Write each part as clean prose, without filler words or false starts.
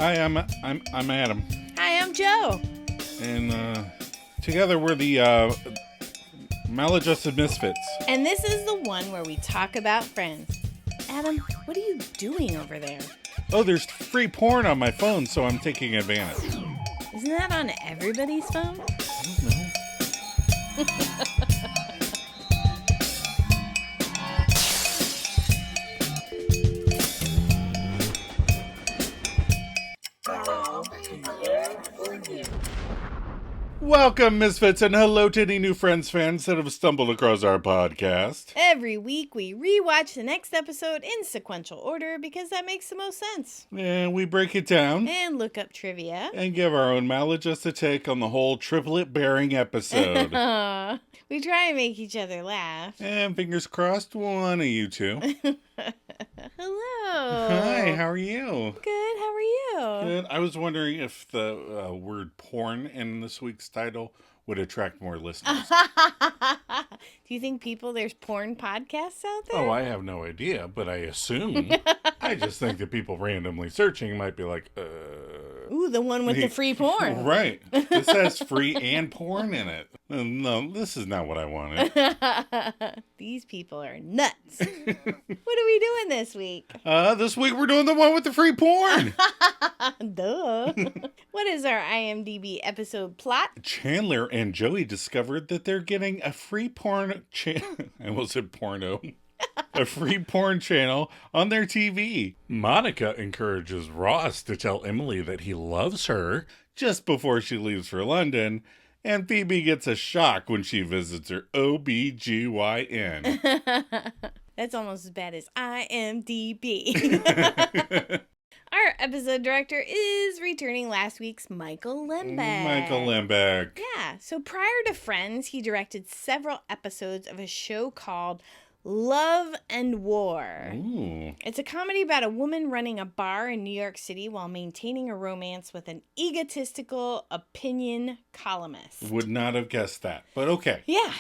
Hi, I'm Adam, Hi, I'm Joe. and together we're the Maladjusted Misfits. And this is the one where we talk about friends. Adam, what are you doing over there? Oh, there's free porn on my phone, so I'm taking advantage. Isn't that on everybody's phone? I don't know. Welcome, Misfits, and hello to any new Friends fans that have stumbled across our podcast. Every week we rewatch the next episode in sequential order because that makes the most sense. And we break it down And look up trivia. and give our own maladjusted take on the whole triplet-bearing episode. We try and make each other laugh. And fingers crossed, one of you two. Hello. Hi, how are you? Good, how are you? Good. I was wondering if the word porn in this week's title would attract more listeners. Do you think there's porn podcasts out there? Oh, I have no idea, but I assume. I just think that people randomly searching might be like, Ooh, the one with the free porn. Right. This has free and porn in it. No, this is not what I wanted. These people are nuts. What are we doing this week? This week we're doing the one with the free porn. Duh. What is our IMDb episode plot? Chandler and Joey discovered that they're getting a free porn I almost said porno. A free porn channel on their TV. Monica encourages Ross to tell Emily that he loves her just before she leaves for London, and Phoebe gets a shock when she visits her OB-GYN. That's almost as bad as IMDb. Our episode director is returning last week's Michael Lembeck. Michael Lembeck. Yeah, so prior to Friends, he directed several episodes of a show called Love and War. Ooh. It's a comedy about a woman running a bar in New York City while maintaining a romance with an egotistical opinion columnist. Would not have guessed that, but okay. Yeah.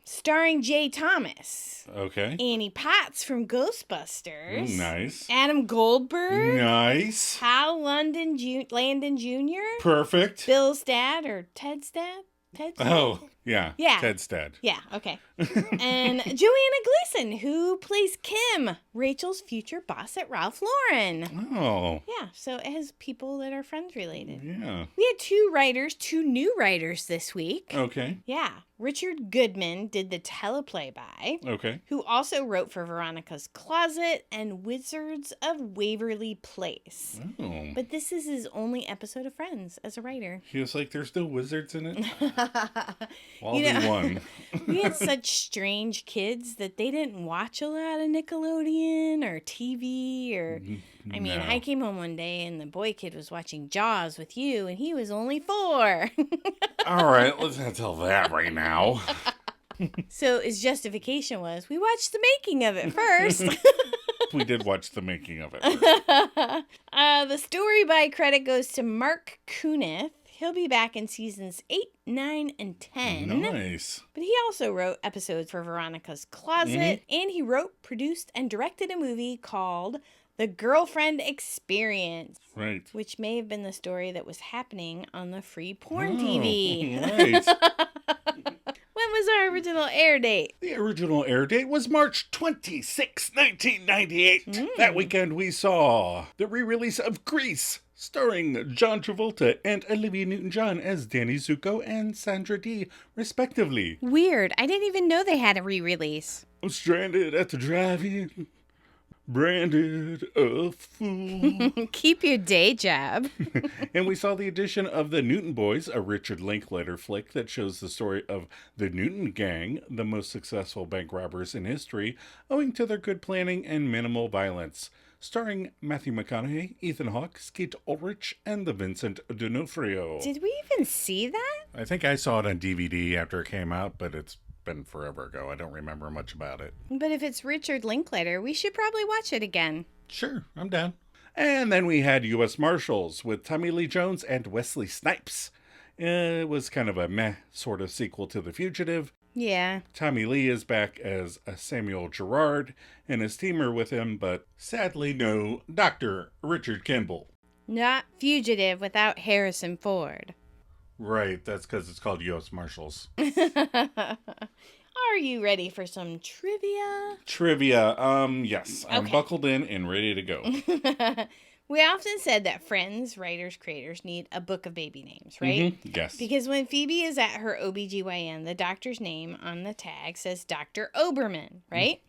Starring Jay Thomas. Okay. Annie Potts from Ghostbusters. Ooh, nice. Adam Goldberg. Nice. Hal Landon Jr. Perfect. Bill's dad or Ted's dad? Ted's dad? Oh, yeah. Yeah. Ted's dad. Yeah, okay. And Joanna Gleason, who plays Kim, Rachel's future boss at Ralph Lauren. Oh. Yeah, so it has people that are Friends related. Yeah. We had two new writers this week. Okay. Yeah, Richard Goodman did the teleplay-by, Okay. who also wrote for Veronica's Closet and Wizards of Waverly Place. Oh. But this is his only episode of Friends as a writer. He was like, there's no wizards in it? Well, I'll You know, do one. We had such strange kids that they didn't watch a lot of Nickelodeon or TV or... I mean, No. I came home one day and the boy kid was watching Jaws with you and he was only 4. All right, let's not tell that right now. So his justification was, we watched the making of it first. We did watch the making of it. The story by credit goes to Mark Kunith. He'll be back in seasons 8, 9, and 10. Nice. But he also wrote episodes for Veronica's Closet, and he wrote, produced, and directed a movie called The Girlfriend Experience, Right. which may have been the story that was happening on the free porn TV. Right. When was our original air date? The original air date was March 26, 1998. That weekend we saw the re-release of Grease, starring John Travolta and Olivia Newton-John as Danny Zuko and Sandra Dee, respectively. Weird. I didn't even know they had a re-release. I'm stranded at the drive-in, branded a fool. Keep your day job. And we saw the addition of the Newton Boys, a Richard Linklater flick that shows the story of the Newton Gang, the most successful bank robbers in history, owing to their good planning and minimal violence. Starring Matthew McConaughey, Ethan Hawke, Skeet Ulrich, and the Vincent D'Onofrio. Did we even see that? I think I saw it on DVD after it came out, but it's been forever ago. I don't remember much about it. But if it's Richard Linklater, we should probably watch it again. Sure, I'm down. And then we had U.S. Marshals with Tommy Lee Jones and Wesley Snipes. It was kind of a meh sort of sequel to The Fugitive. Yeah. Tommy Lee is back as Samuel Gerard, and his team are with him, but sadly no Dr. Richard Kimball. Not Fugitive without Harrison Ford. Right, that's because it's called U.S. Marshals. Are you ready for some trivia? Trivia, yes. I'm Okay. buckled in and ready to go. We often said that friends, writers, creators need a book of baby names, right? Mm-hmm. Yes. Because when Phoebe is at her OB-GYN, the doctor's name on the tag says Dr. Oberman, right?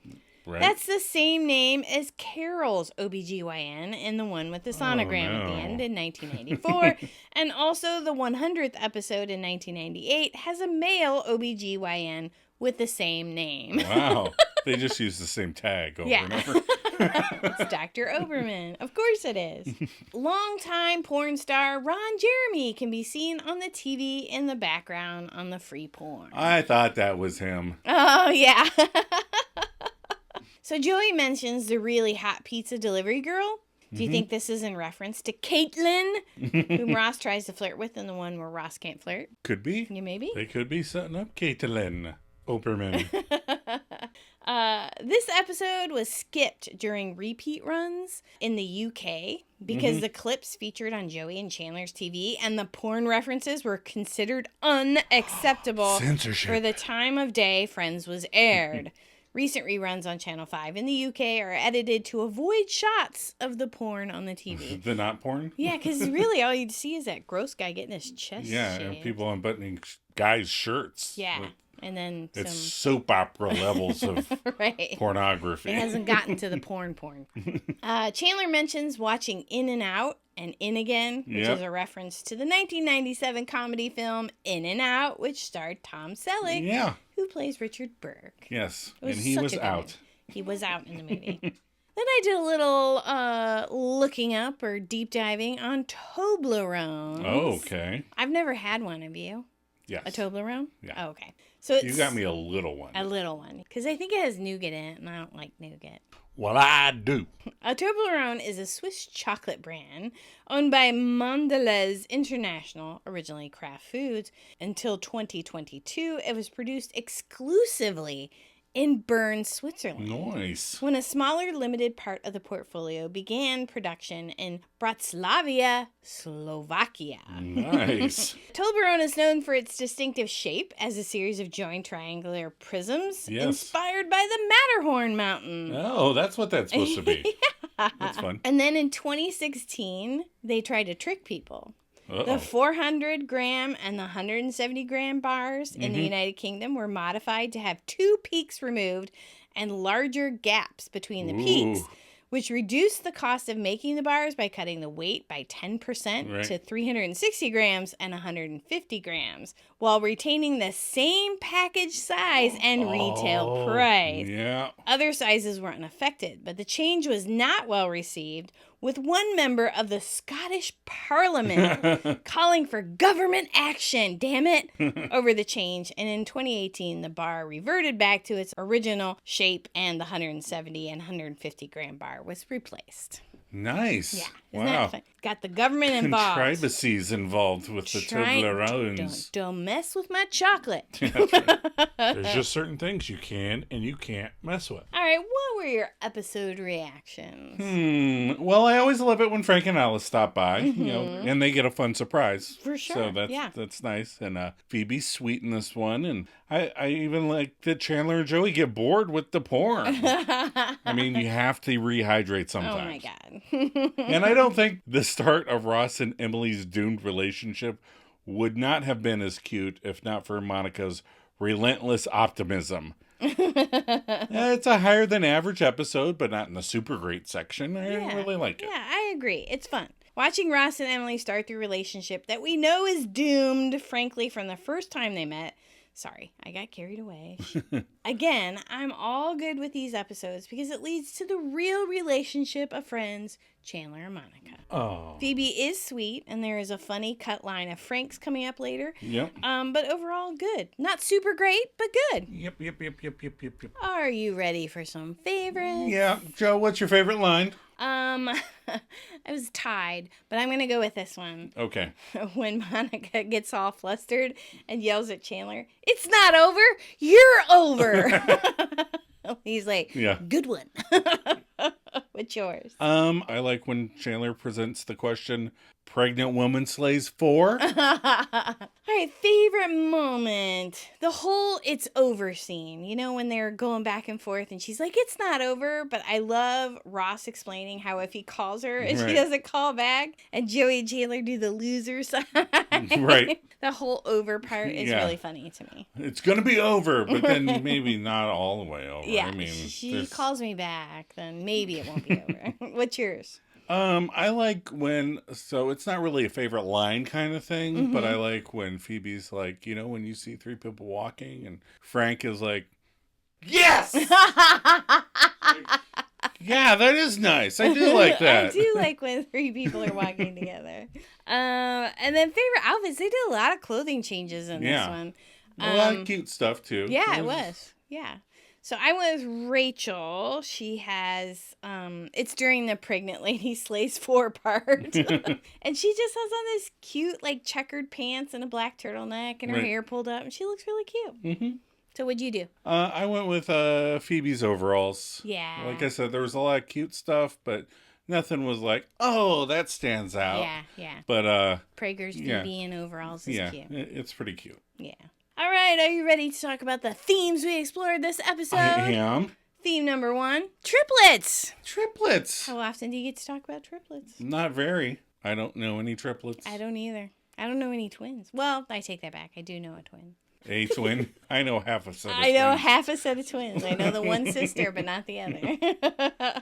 Right. That's the same name as Carol's OB-GYN in the one with the sonogram at the end in 1984. And also the 100th episode in 1998 has a male OB-GYN with the same name. Wow. They just use the same tag over and over. It's Dr. Oberman. Of course it is. Longtime porn star Ron Jeremy can be seen on the TV in the background on the free porn. I thought that was him. Oh, yeah. So Joey mentions the really hot pizza delivery girl. Do you think this is in reference to Caitlin, whom Ross tries to flirt with in the one where Ross can't flirt? Could be. Yeah, maybe. They could be setting up Caitlin Oberman. This episode was skipped during repeat runs in the UK because the clips featured on Joey and Chandler's TV and the porn references were considered unacceptable Censorship. for the time of day Friends was aired. Recent reruns on Channel 5 in the UK are edited to avoid shots of the porn on the TV. The not porn? Yeah, because really all you'd see is that gross guy getting his chest Yeah, shaved. and people unbuttoning guys' shirts. Yeah, Like, and then it's some... soap opera levels of right. pornography. It hasn't gotten to the porn. Chandler mentions watching In and Out and In Again, which is a reference to the 1997 comedy film In and Out, which starred Tom Selleck, Yeah. who plays Richard Burke. Yes. It was And he such was a good out. movie. He was out in the movie. Then I did a little looking up or deep diving on Toblerones. Oh, okay. I've never had one, have you? Yes. A Toblerone? Yeah. Oh, okay. So it's You got me a little one. a little one. Because I think it has nougat in it, and I don't like nougat. Well, I do. A Toblerone is a Swiss chocolate brand owned by Mondelez International, originally Kraft Foods. Until 2022, it was produced exclusively in Bern, Switzerland. Nice. When a smaller, limited part of the portfolio began production in Bratislava, Slovakia. Nice. Toblerone is known for its distinctive shape as a series of joined triangular prisms Yes. inspired by the Matterhorn mountain. Oh, that's what that's supposed to be. That's fun. And then in 2016, they tried to trick people. Uh-oh. The 400 gram and the 170 gram bars in the United Kingdom were modified to have 2 peaks removed and larger gaps between the peaks, Ooh. which reduced the cost of making the bars by cutting the weight by 10% Right. to 360 grams and 150 grams, while retaining the same package size and retail price. Yeah. Other sizes weren't affected, but the change was not well received, with one member of the Scottish Parliament calling for government action, damn it, over the change. And in 2018, the bar reverted back to its original shape and the 170 and 150 gram bar was replaced. Nice. Yeah. Isn't Wow. that fun? Got the government involved. Contrivances involved with the Toblerones. Don't mess with my chocolate. There's just certain things you can and you can't mess with. All right, what were your episode reactions? Well, I always love it when Frank and Alice stop by, you know, and they get a fun surprise. For sure, So that's nice. And Phoebe's sweet in this one. And I even like that Chandler and Joey get bored with the porn. I mean, you have to rehydrate sometimes. Oh my God. And I don't think the start of Ross and Emily's doomed relationship would not have been as cute if not for Monica's relentless optimism. It's a higher than average episode, but not in the super great section. I really like it. Yeah, I agree. It's fun. Watching Ross and Emily start their relationship that we know is doomed, frankly, from the first time they met. Sorry, I got carried away. Again, I'm all good with these episodes because it leads to the real relationship of friends, Chandler and Monica. Oh. Phoebe is sweet, and there is a funny cut line of Frank's coming up later. Yep. But overall, good. Not super great, but good. Yep. Are you ready for some favorites? Yeah. Joe, what's your favorite line? I was tied, but I'm going to go with this one. Okay. When Monica gets all flustered and yells at Chandler, "It's not over, you're over." He's like, Yeah. good one. What's yours? I like when Chandler presents the question, pregnant woman slays 4. All right, favorite moment. The whole it's over scene. You know, when they're going back and forth and she's like, it's not over. But I love Ross explaining how if he calls her and she doesn't call back and Joey and Chandler do the loser sign. Right. The whole over part is really funny to me. It's going to be over, but then maybe not all the way over. Yeah, I mean, she calls me back, then maybe it won't be over. What's yours? I like when, so it's not really a favorite line kind of thing, but I like when Phoebe's like, when you see 3 people walking and Frank is like, yes! Yeah, that is nice. I do like that. I do like when 3 people are walking together. And then favorite outfits, they did a lot of clothing changes in this one. A lot of cute stuff too. Yeah, it was. Yeah. So I went with Rachel. She has, it's during the pregnant lady slays 4 part. And she just has on this cute, like, checkered pants and a black turtleneck and her hair pulled up. And she looks really cute. Mm-hmm. So what'd you do? I went with Phoebe's overalls. Yeah. Like I said, there was a lot of cute stuff, but nothing was like, oh, that stands out. Yeah. But, Prager's Phoebe in overalls is cute. It's pretty cute. Yeah. All right, are you ready to talk about the themes we explored this episode? I am. Theme number 1, triplets. Triplets. How often do you get to talk about triplets? Not very. I don't know any triplets. I don't either. I don't know any twins. Well, I take that back. I do know a twin. A twin? I know half a set of twins. I know half a set of twins. I know the one sister, but not the other.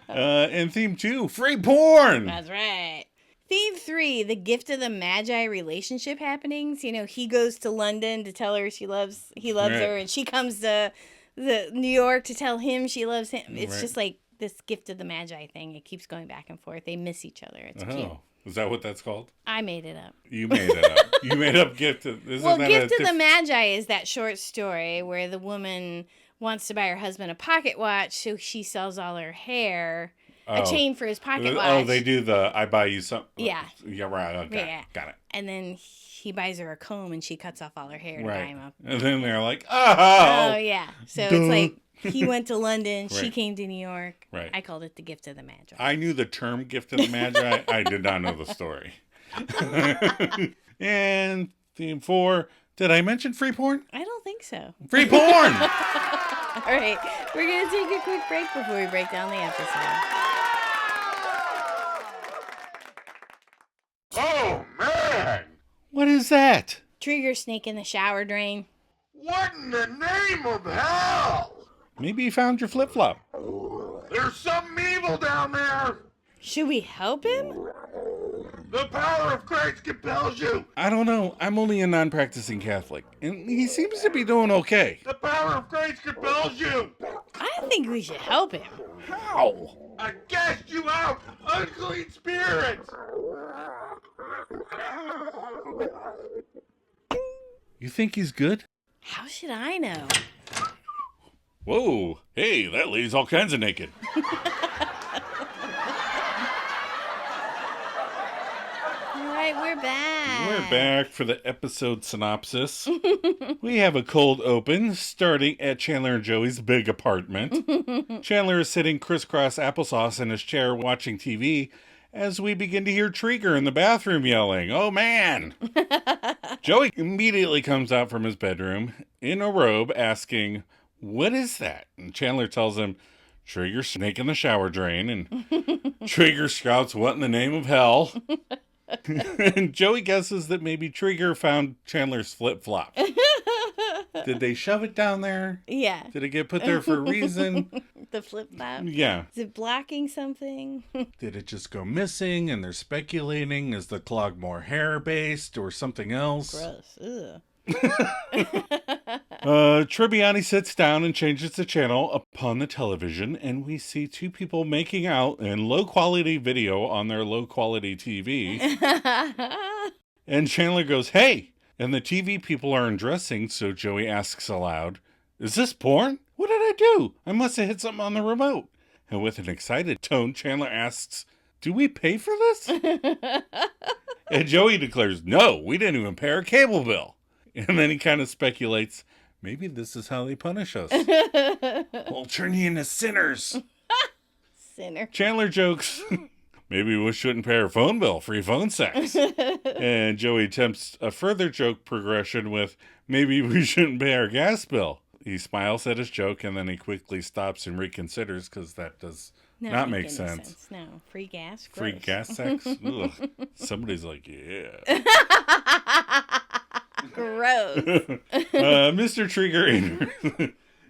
And theme 2, free porn. That's right. Theme 3, the gift of the Magi relationship happenings. He goes to London to tell her he loves her, and she comes to New York to tell him she loves him. It's just like this gift of the Magi thing. It keeps going back and forth. They miss each other. It's cute. Is that what that's called? I made it up. You made it up. You made up gift of... Gift of the Magi is that short story where the woman wants to buy her husband a pocket watch, so she sells all her hair... A chain for his pocket watch. Oh, they do the I buy you something. Yeah. Yeah, right. Okay. Yeah. Got it. And then he buys her a comb and she cuts off all her hair to buy him up. And then they're like, oh, yeah. So it's like he went to London, she came to New York. Right. I called it the gift of the Magi. I knew the term gift of the Magi. I did not know the story. And theme 4, did I mention free porn? I don't think so. Free porn! All right. We're going to take a quick break before we break down the episode. Oh, man! What is that? Trigger snake in the shower drain. What in the name of hell? Maybe you found your flip-flop. There's something evil down there. Should we help him? The power of Christ compels you. I don't know. I'm only a non-practicing Catholic, and he seems to be doing okay. The power of Christ compels you. I think we should help him. How? I cast you out, unclean spirits. You think he's good? How should I know? Whoa. Hey, that lady's all kinds of naked. We're back. We're back for the episode synopsis. We have a cold open starting at Chandler and Joey's big apartment. Chandler is sitting crisscross applesauce in his chair watching TV as we begin to hear Trigger in the bathroom yelling, "Oh man!" Joey immediately comes out from his bedroom in a robe asking, "What is that?" And Chandler tells him, "Trigger snake in the shower drain." And Trigger shouts, "What in the name of hell?" And Joey guesses that maybe Trigger found Chandler's flip-flop. Did they shove it down there? Yeah. Did it get put there for a reason? The flip-flop? Yeah. Is it blocking something? Did it just go missing and they're speculating? Is the clog more hair-based or something else? Gross. Ugh. Tribbiani sits down and changes the channel upon the television, and we see 2 people making out in low-quality video on their low-quality TV. And Chandler goes, "Hey!" And the TV people are undressing, so Joey asks aloud, "Is this porn? What did I do? I must have hit something on the remote." And with an excited tone, Chandler asks, "Do we pay for this?" And Joey declares, "No, we didn't even pay our cable bill." And then he kind of speculates, maybe this is how they punish us. We'll turn you into sinners. Sinner. Chandler jokes, maybe we shouldn't pay our phone bill, free phone sex. And Joey attempts a further joke progression with, maybe we shouldn't pay our gas bill. He smiles at his joke, and then he quickly stops and reconsiders, because that does not make any sense. No, free gas? Free Gross. gas sex? Ugh. Somebody's like, yeah. Gross. Mr. Trigger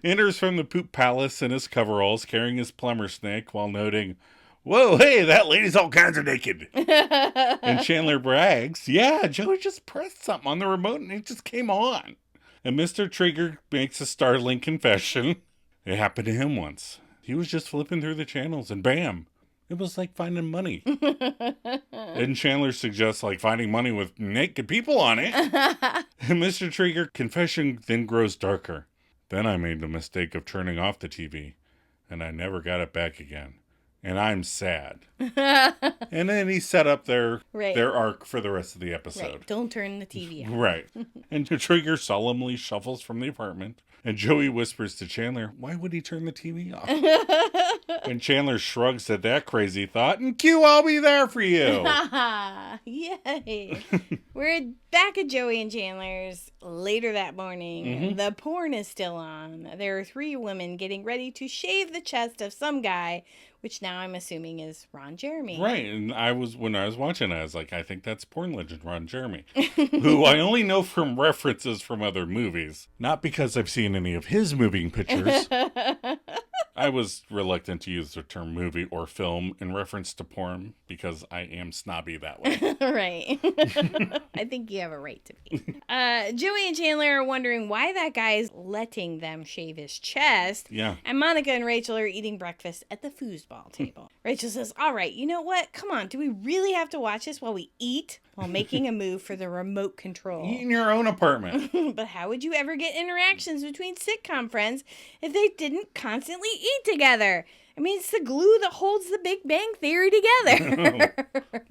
enters from the poop palace in his coveralls, carrying his plumber snake, while noting, whoa, hey, that lady's all kinds of naked. And Chandler brags, yeah, Joey just pressed something on the remote and it just came on. And Mr. Trigger makes a startling confession. It happened to him once. He was just flipping through the channels and bam, it was like finding money. And Chandler suggests like finding money with naked people on it. And Mr. Trigger confession then grows darker. Then I made the mistake of turning off the TV and I never got it back again. And I'm sad. And then he set up their arc for the rest of the episode. Right. Don't turn the TV on. Right. And Trigger solemnly shuffles from the apartment. And Joey whispers to Chandler, why would he turn the TV off? And Chandler shrugs at that crazy thought. And Q, I'll be there for you. Yay. We're back at Joey and Chandler's later that morning. Mm-hmm. The porn is still on. There are 3 women getting ready to shave the chest of some guy, which now I'm assuming is Ron Jeremy. Right. And when I was watching it, I was like, I think that's porn legend Ron Jeremy, who I only know from references from other movies, not because I've seen any of his moving pictures. I was reluctant to use the term movie or film in reference to porn because I am snobby that way. Right. I think you have a right to be. Joey and Chandler are wondering why that guy is letting them shave his chest. Yeah. And Monica and Rachel are eating breakfast at the foosball table. Rachel says, all right, you know what? Come on. Do we really have to watch this while we eat? While making a move for the remote control. Eat in your own apartment. But how would you ever get interactions between sitcom friends if they didn't constantly eat together? I mean, it's the glue that holds the Big Bang Theory together.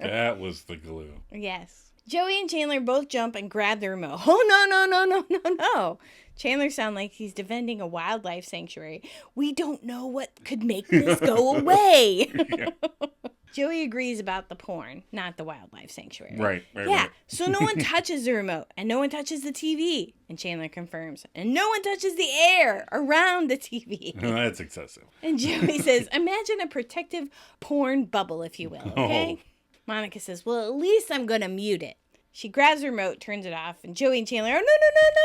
That was the glue. Yes. Joey and Chandler both jump and grab the remote. Oh, no. Chandler sounds like he's defending a wildlife sanctuary. We don't know what could make this go away. Yeah. Joey agrees about the porn, not the wildlife sanctuary. Right. Yeah, so no one touches the remote, and no one touches the TV, and Chandler confirms, and no one touches the air around the TV. That's excessive. And Joey says, imagine a protective porn bubble, if you will, okay? Oh. Monica says, well, at least I'm going to mute it. She grabs the remote, turns it off, and Joey and Chandler,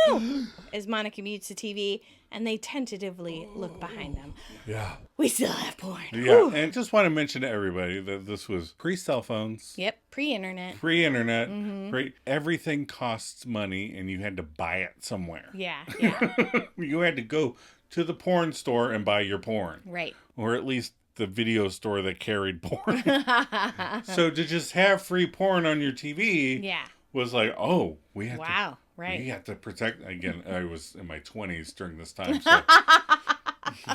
no, as Monica mutes the TV, and they tentatively look behind them. Yeah. We still have porn. Yeah, Whew. and just want to mention to everybody that this was pre-cell phones. Yep, pre-internet. Pre-internet. Everything costs money, and you had to buy it somewhere. Yeah. You had to go to the porn store and buy your porn. Right. Or at least the video store that carried porn. So to just have free porn on your TV was like, oh, we have to... Right. We have to protect... Again, I was in my 20s during this time, so...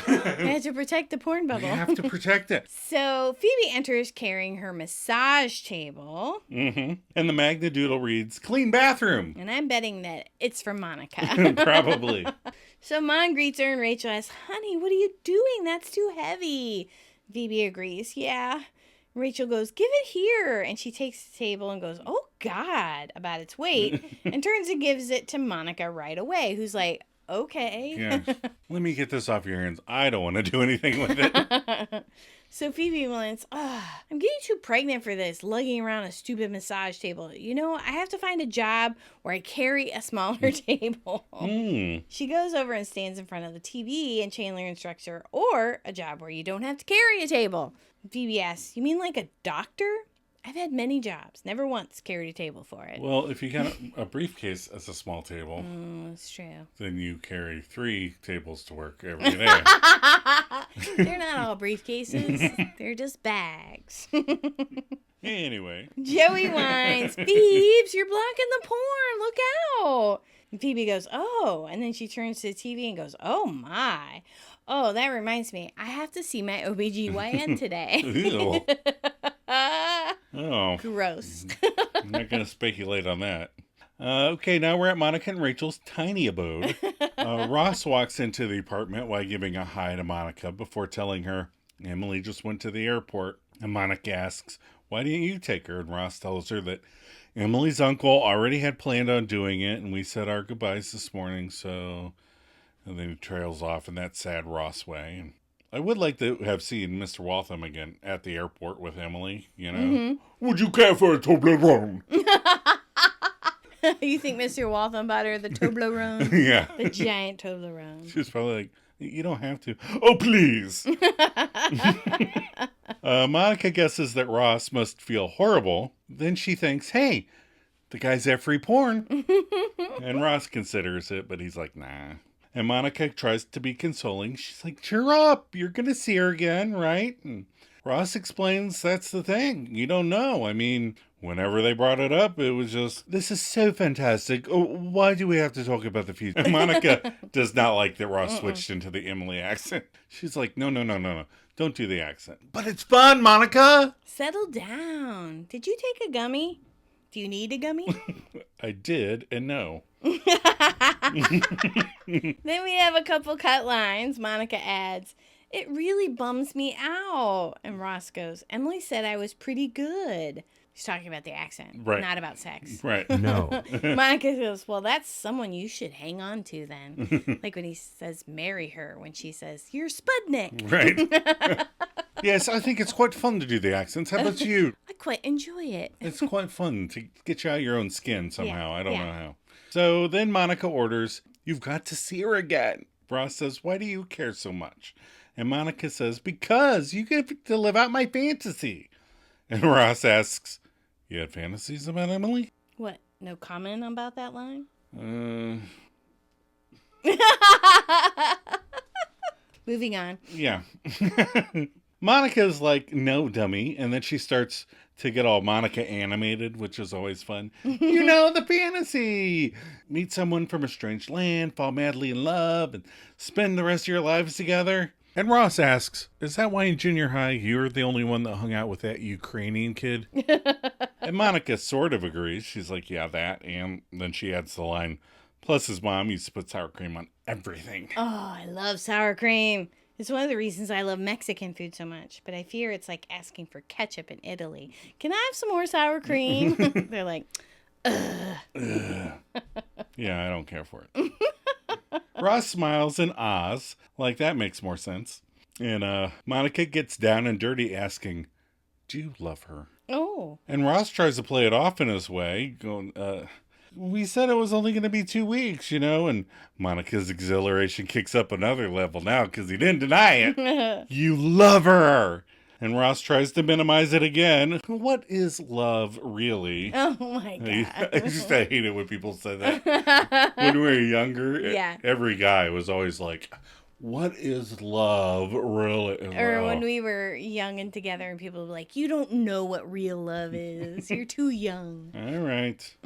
You had to protect the porn bubble. We have to protect it. So Phoebe enters carrying her massage table. Mm-hmm. And the Magna Doodle reads, clean bathroom. And I'm betting that it's from Monica. Probably. So Mon greets her and Rachel asks, honey, what are you doing? That's too heavy. Phoebe agrees, yeah. Rachel goes, give it here. And she takes the table and goes, oh, God, about its weight. And turns and gives it to Monica right away, who's like, okay. Yeah. Let me get this off your hands. I don't want to do anything with it. So Phoebe wants, I'm getting too pregnant for this, lugging around a stupid massage table. You know, I have to find a job where I carry a smaller table. She goes over and stands in front of the TV, and Chandler instructs her, or a job where you don't have to carry a table. Phoebe asks, you mean like a doctor? I've had many jobs, never once carried a table for it. Well, if you got a briefcase as a small table, That's true. then you carry 3 tables to work every day. They're not all briefcases. They're just bags. Anyway. Joey whines, Phoebes, you're blocking the porn. Look out. And Phoebe goes, oh. And then she turns to the TV and goes, oh, my. Oh, that reminds me. I have to see my OB-GYN today. Ew. Oh. Gross. I'm not going to speculate on that. Okay, now we're at Monica and Rachel's tiny abode. Ross walks into the apartment while giving a hi to Monica before telling her, Emily just went to the airport, and Monica asks, why didn't you take her? And Ross tells her that Emily's uncle already had planned on doing it, and we said our goodbyes this morning, so... And then he trails off in that sad Ross way. And I would like to have seen Mr. Waltham again at the airport with Emily, you know? Mm-hmm. Would you care for a Toblerone? You think Mr. Waltham bought her the Toblerone? Yeah. The giant Toblerone. She's probably like, you don't have to. Oh, please. Monica guesses that Ross must feel horrible. Then she thinks, hey, the guy's at free porn. And Ross considers it, but he's like, nah. And Monica tries to be consoling. She's like, cheer up. You're going to see her again, right? And Ross explains that's the thing. You don't know. I mean, whenever they brought it up, it was just, this is so fantastic. Oh, why do we have to talk about the future? And Monica does not like that Ross switched into the Emily accent. She's like, no. Don't do the accent. But it's fun, Monica. Settle down. Did you take a gummy? Do you need a gummy? I did, and no. Then we have a couple cut lines. Monica adds, it really bums me out. And Ross goes, Emily said I was pretty good. She's talking about the accent, right. Not about sex. Right. No. Monica goes, well, that's someone you should hang on to then. Like when he says marry her, when she says, you're Spudnik. Right. Yes, I think it's quite fun to do the accents. How about you? I quite enjoy it. It's quite fun to get you out of your own skin somehow. Yeah, I don't know how. So then Monica orders, you've got to see her again. Ross says, why do you care so much? And Monica says, because you get to live out my fantasy. And Ross asks, you had fantasies about Emily? What? No comment about that line? Moving on. Yeah. Monica's like, no, dummy. And then she starts to get all Monica animated, which is always fun. You know, the fantasy. Meet someone from a strange land, fall madly in love, and spend the rest of your lives together. And Ross asks, is that why in junior high you're the only one that hung out with that Ukrainian kid? And Monica sort of agrees. She's like, yeah, that. And then she adds the line, plus his mom used to put sour cream on everything. Oh, I love sour cream. It's one of the reasons I love Mexican food so much. But I fear it's like asking for ketchup in Italy. Can I have some more sour cream? They're like, ugh. Yeah, I don't care for it. Ross smiles and ahs, like that makes more sense. And Monica gets down and dirty asking, do you love her? Oh. And Ross tries to play it off in his way, going, we said it was only going to be 2 weeks, you know? And Monica's exhilaration kicks up another level now because he didn't deny it. You love her! And Ross tries to minimize it again. What is love, really? Oh, my God. I hate it when people say that. When we were younger, Yeah. every guy was always like, what is love, really? Or when we were young and together and people were like, you don't know what real love is. You're too young. All right.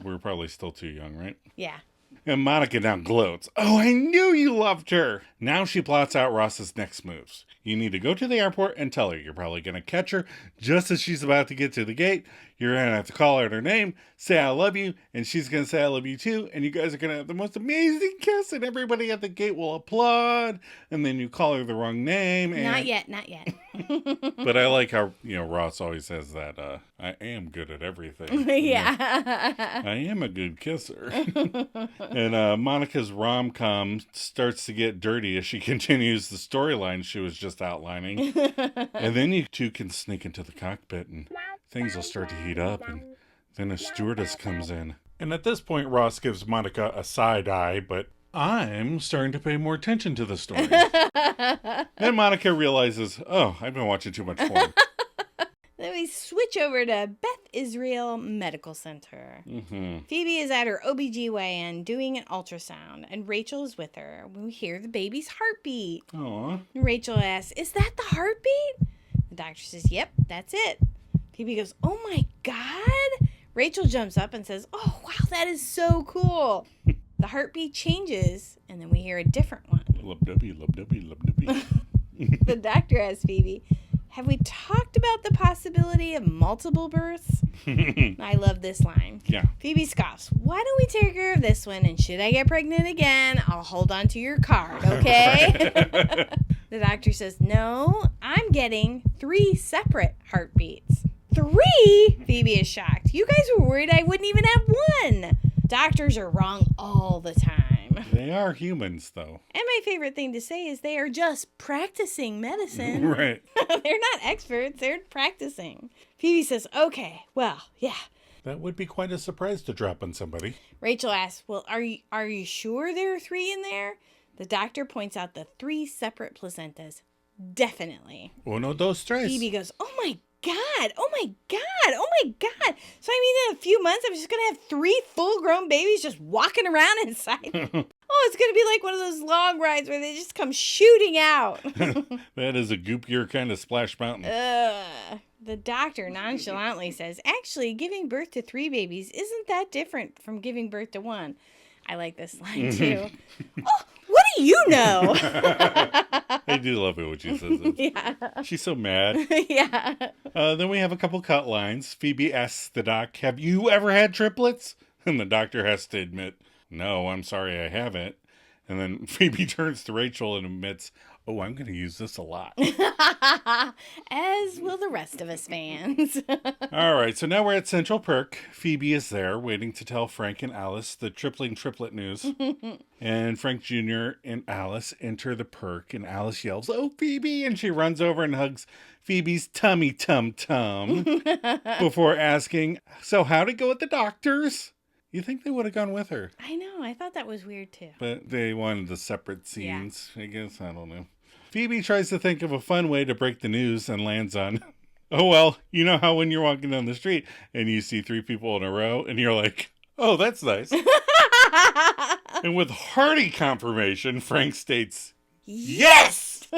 We're probably still too young, right? Yeah. And Monica now gloats. Oh, I knew you loved her. Now she plots out Ross's next moves. You need to go to the airport and tell her you're probably going to catch her just as she's about to get to the gate. You're going to have to call out her name, say I love you, and she's going to say I love you too. And you guys are going to have the most amazing kiss, and everybody at the gate will applaud. And then you call her the wrong name. And... Not yet. But I like how, Ross always says that I am good at everything. Yeah. I am a good kisser. And Monica's Romcom starts to get dirty as she continues the storyline she was just outlining. And then you two can sneak into the cockpit and things will start to heat up. And then a stewardess comes in. And at this point, Ross gives Monica a side eye, but I'm starting to pay more attention to the story. Then Monica realizes, oh, I've been watching too much porn. Then we switch over to Beth Israel Medical Center. Mm-hmm. Phoebe is at her OB-GYN doing an ultrasound, and Rachel is with her. We hear the baby's heartbeat. Aw. Rachel asks, is that the heartbeat? The doctor says, yep, that's it. Phoebe goes, oh my God. Rachel jumps up and says, oh, wow, that is so cool. The heartbeat changes, and then we hear a different one. Lub-dubby, lub-dubby, lub-dubby. The doctor asks Phoebe, have we talked about the possibility of multiple births? I love this line. Yeah. Phoebe scoffs, why don't we take care of this one, and should I get pregnant again, I'll hold on to your card, okay? The doctor says, no, I'm getting 3 separate heartbeats. 3? Phoebe is shocked. You guys were worried I wouldn't even have 1. Doctors are wrong all the time. They are humans, though. And my favorite thing to say is they are just practicing medicine. Right. They're not experts. They're practicing. Phoebe says, okay, well, yeah. That would be quite a surprise to drop on somebody. Rachel asks, well, are you sure there are 3 in there? The doctor points out the 3 separate placentas. Definitely. Uno, dos, tres. Phoebe goes, oh my God, oh my God, oh my God. So I mean, in a few months, I'm just going to have 3 full-grown babies just walking around inside. Oh, it's going to be like one of those long rides where they just come shooting out. That is a goopier kind of Splash Mountain. The doctor nonchalantly says, actually, giving birth to 3 babies isn't that different from giving birth to 1. I like this line, too. Oh, what do you know? I do love it when she says it. Yeah. She's so mad. Yeah. Then we have a couple cut lines. Phoebe asks the doc, have you ever had triplets? And the doctor has to admit, no, I'm sorry, I haven't. And then Phoebe turns to Rachel and admits, oh, I'm going to use this a lot. As will the rest of us fans. All right, so now we're at Central Perk. Phoebe is there waiting to tell Frank and Alice the triplet news. And Frank Jr. and Alice enter the perk, and Alice yells, oh, Phoebe, and she runs over and hugs Phoebe's tummy tum-tum before asking, so how'd it go at the doctor's? You think they would have gone with her. I know. I thought that was weird, too. But they wanted the separate scenes, I guess. I don't know. Phoebe tries to think of a fun way to break the news and lands on, oh, well, you know how when you're walking down the street and you see 3 people in a row and you're like, oh, that's nice. And with hearty confirmation, Frank states, yes!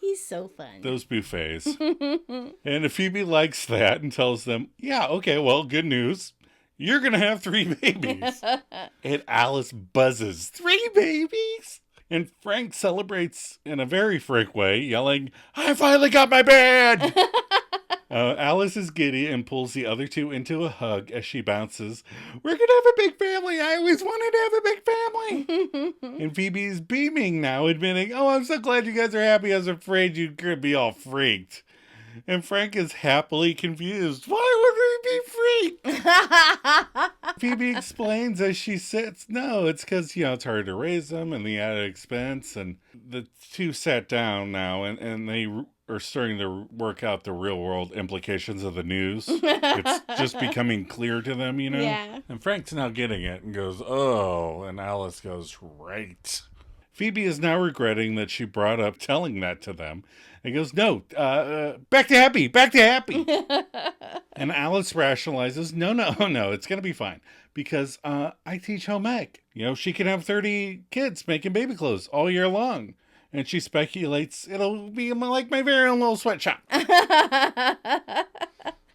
He's so fun. Those buffets. And if Phoebe likes that and tells them, yeah, okay, well, good news. You're going to have 3 babies. And Alice buzzes, 3 babies? And Frank celebrates in a very Frank way, yelling, I finally got my bed! Alice is giddy and pulls the other 2 into a hug as she bounces, we're going to have a big family. I always wanted to have a big family. And Phoebe's beaming now, admitting, oh, I'm so glad you guys are happy. I was afraid you could be all freaked. And Frank is happily confused. Why would we be freaked? Phoebe explains as she sits, no, it's because, it's hard to raise them and the added expense. And the 2 sat down now and they are starting to work out the real world implications of the news. It's just becoming clear to them, Yeah. And Frank's now getting it and goes, oh, and Alice goes, right. Phoebe is now regretting that she brought up telling that to them. And goes, no, back to happy. And Alice rationalizes, no, it's going to be fine. Because I teach home ec. She can have 30 kids making baby clothes all year long. And she speculates it'll be like my very own little sweatshop. I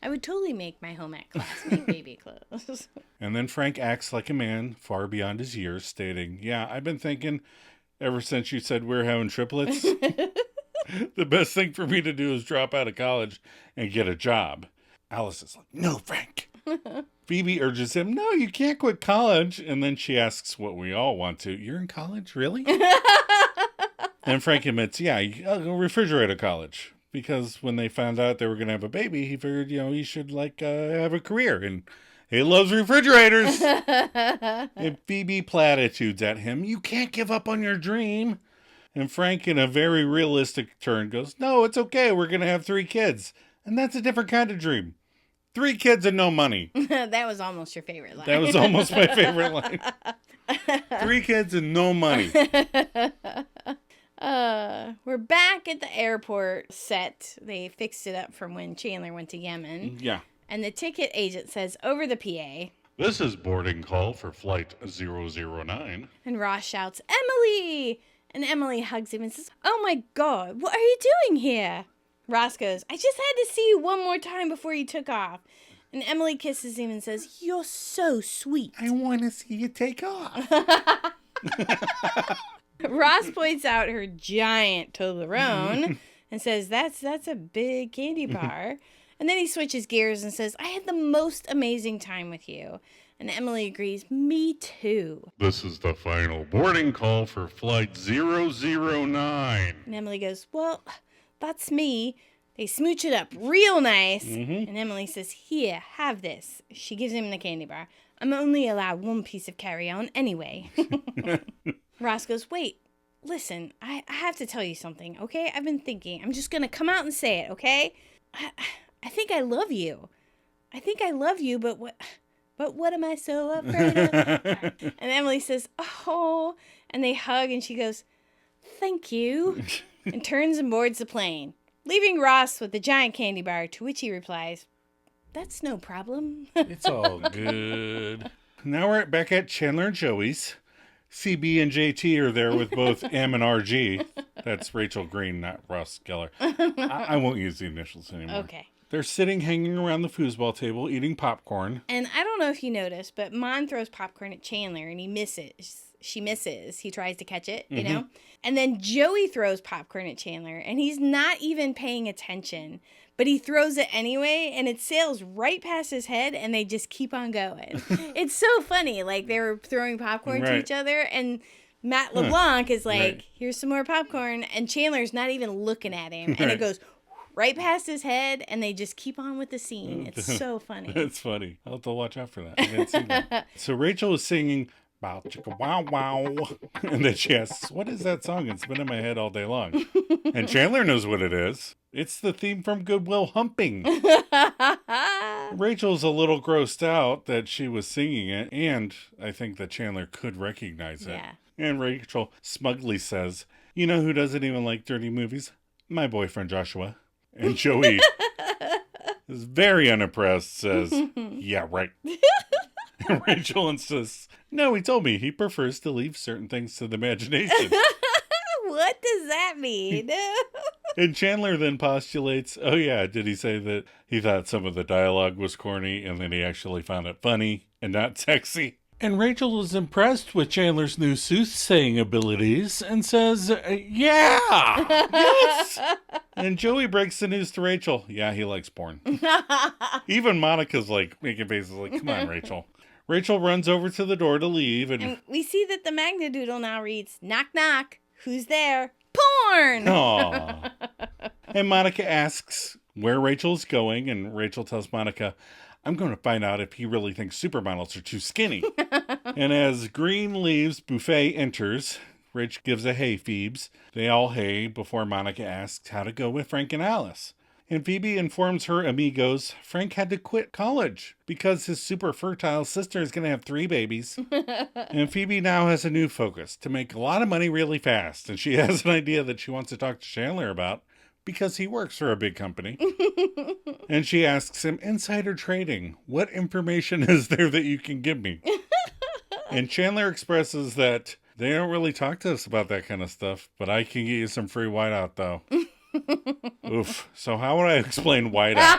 would totally make my home ec class make baby clothes. And then Frank acts like a man far beyond his years, stating, yeah, I've been thinking ever since you said we're having triplets, the best thing for me to do is drop out of college and get a job. Alice is like, no, Frank. Phoebe urges him, no, you can't quit college. And then she asks what we all want to. You're in college? Really? And Frank admits, yeah, refrigerator college. Because when they found out they were going to have a baby, he figured, he should have a career. And he loves refrigerators. And Phoebe platitudes at him, you can't give up on your dream. And Frank, in a very realistic turn, goes, no, it's okay. We're going to have 3 kids. And that's a different kind of dream. 3 kids and no money. That was almost your favorite line. That was almost my favorite line. 3 kids and no money. We're back at the airport set. They fixed it up from when Chandler went to Yemen. Yeah. And the ticket agent says over the PA, this is boarding call for flight 009. And Ross shouts, Emily! And Emily hugs him and says, oh my God, what are you doing here? Ross goes, I just had to see you one more time before you took off. And Emily kisses him and says, you're so sweet. I want to see you take off. Ross points out her giant Toblerone and says, that's a big candy bar. And then he switches gears and says, I had the most amazing time with you. And Emily agrees, me too. This is the final boarding call for flight 009. And Emily goes, well, that's me. They smooch it up real nice. And Emily says, here, have this. She gives him the candy bar. I'm only allowed one piece of carry-on anyway. Ross goes, wait, listen, I have to tell you something, okay? I've been thinking. I'm just going to come out and say it, okay? I think I love you. I think I love you, but what am I so afraid of? And Emily says, oh, and they hug, and she goes, thank you, and turns and boards the plane, leaving Ross with the giant candy bar, to which he replies, that's no problem. It's all good. Now we're back at Chandler and Joey's. CB and JT are there with both M and RG. That's Rachel Green, not Ross Geller. I won't use the initials anymore. Okay. They're sitting hanging around the foosball table eating popcorn. And I don't know if you noticed, but Mon throws popcorn at Chandler and he misses. She misses. He tries to catch it, you know? And then Joey throws popcorn at Chandler and he's not even paying attention. But he throws it anyway and it sails right past his head and they just keep on going. It's so funny. Like they were throwing popcorn to each other and Matt LeBlanc is like, here's some more popcorn. And Chandler's not even looking at him. And it goes right past his head, and they just keep on with the scene. It's so funny. It's funny. I'll have to watch out for that. I didn't see that. So Rachel is singing, bow chicka wow wow. And then she asks, what is that song? It's been in my head all day long. And Chandler knows what it is. It's the theme from Good Will Humping. Rachel's a little grossed out that she was singing it, and I think that Chandler could recognize it. Yeah. And Rachel smugly says, you know who doesn't even like dirty movies? My boyfriend Joshua. And Joey is very unimpressed, says, yeah, right. And Rachel insists, no, he told me he prefers to leave certain things to the imagination. What does that mean? And Chandler then postulates, oh yeah, did he say that he thought some of the dialogue was corny and then he actually found it funny and not sexy? And Rachel is impressed with Chandler's new soothsaying abilities and says, yeah, yes. And Joey breaks the news to Rachel. Yeah, he likes porn. Even Monica's like making faces like, come on, Rachel. Rachel runs over to the door to leave. And we see that the Magnadoodle now reads, knock, knock. Who's there? Porn! Aww. And Monica asks where Rachel's going. And Rachel tells Monica, I'm going to find out if he really thinks supermodels are too skinny. And as Green leaves, Buffet enters. Rich gives a hey, Phoebes. They all hey before Monica asks how to go with Frank and Alice. And Phoebe informs her amigos Frank had to quit college because his super fertile sister is going to have 3 babies. And Phoebe now has a new focus, to make a lot of money really fast. And she has an idea that she wants to talk to Chandler about because he works for a big company. And she asks him, insider trading, what information is there that you can give me? And Chandler expresses that they don't really talk to us about that kind of stuff, but I can get you some free whiteout though. Oof. So how would I explain whiteout?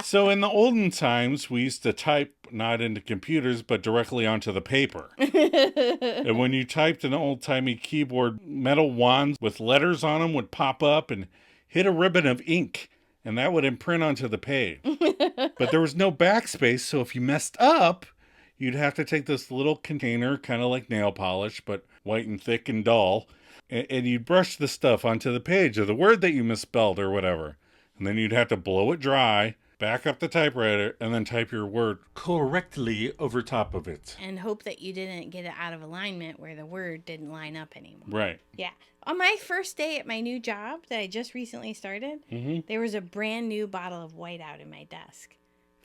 So in the olden times, we used to type not into computers, but directly onto the paper. And when you typed an old-timey keyboard, metal wands with letters on them would pop up and hit a ribbon of ink, and that would imprint onto the page. But there was no backspace, so if you messed up, you'd have to take this little container, kind of like nail polish, but white and thick and dull, and you'd brush the stuff onto the page of the word that you misspelled or whatever. And then you'd have to blow it dry, back up the typewriter, and then type your word correctly over top of it. And hope that you didn't get it out of alignment where the word didn't line up anymore. Right. Yeah. On my first day at my new job that I just recently started, there was a brand new bottle of whiteout in my desk.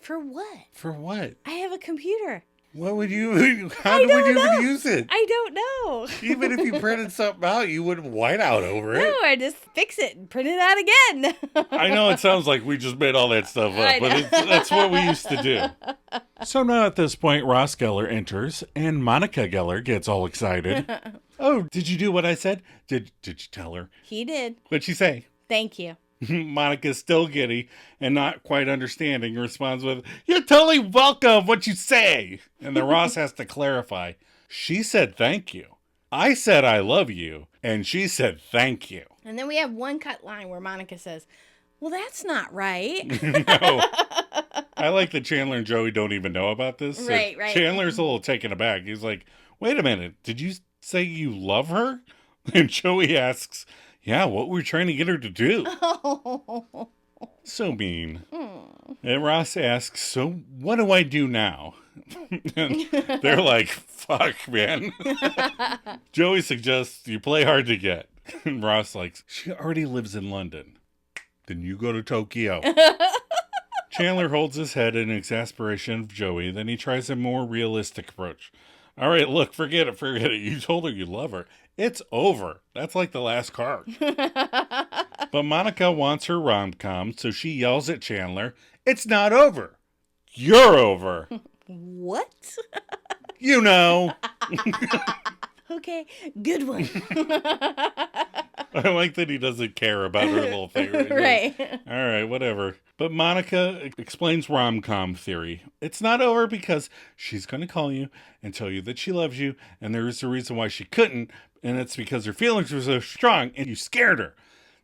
For what? For what? I have a computer. What would you, how would you even use it? I don't know. Even if you printed something out, you wouldn't white out over it. No, I just fix it and print it out again. I know it sounds like we just made all that stuff up, but that's what we used to do. So now at this point, Ross Geller enters, and Monica Geller gets all excited. Oh, did you do what I said? Did you tell her? He did. What'd she say? Thank you. Monica's still giddy and not quite understanding, responds with, you're totally welcome, what you say. And then Ross has to clarify. She said thank you. I said I love you. And she said thank you. And then we have one cut line where Monica says, Well, that's not right. No. I like that Chandler and Joey don't even know about this. So Right. Chandler's a little taken aback. He's like, wait a minute. Did you say you love her? And Joey asks, yeah, what were we trying to get her to do? Oh. So mean. And Ross asks, so what do I do now? And they're like, fuck, man. Joey suggests you play hard to get. And Ross like, she already lives in London. Then you go to Tokyo. Chandler holds his head in exasperation of Joey. Then he tries a more realistic approach. All right, look, forget it. You told her you love her. It's over. That's like the last card. But Monica wants her rom-com, so she yells at Chandler, it's not over. You're over. What? You know. Okay, good one. I like that he doesn't care about her little favorite. Right. All right, whatever. But Monica explains rom-com theory. It's not over because she's going to call you and tell you that she loves you, and there is a reason why she couldn't, and it's because her feelings were so strong and you scared her.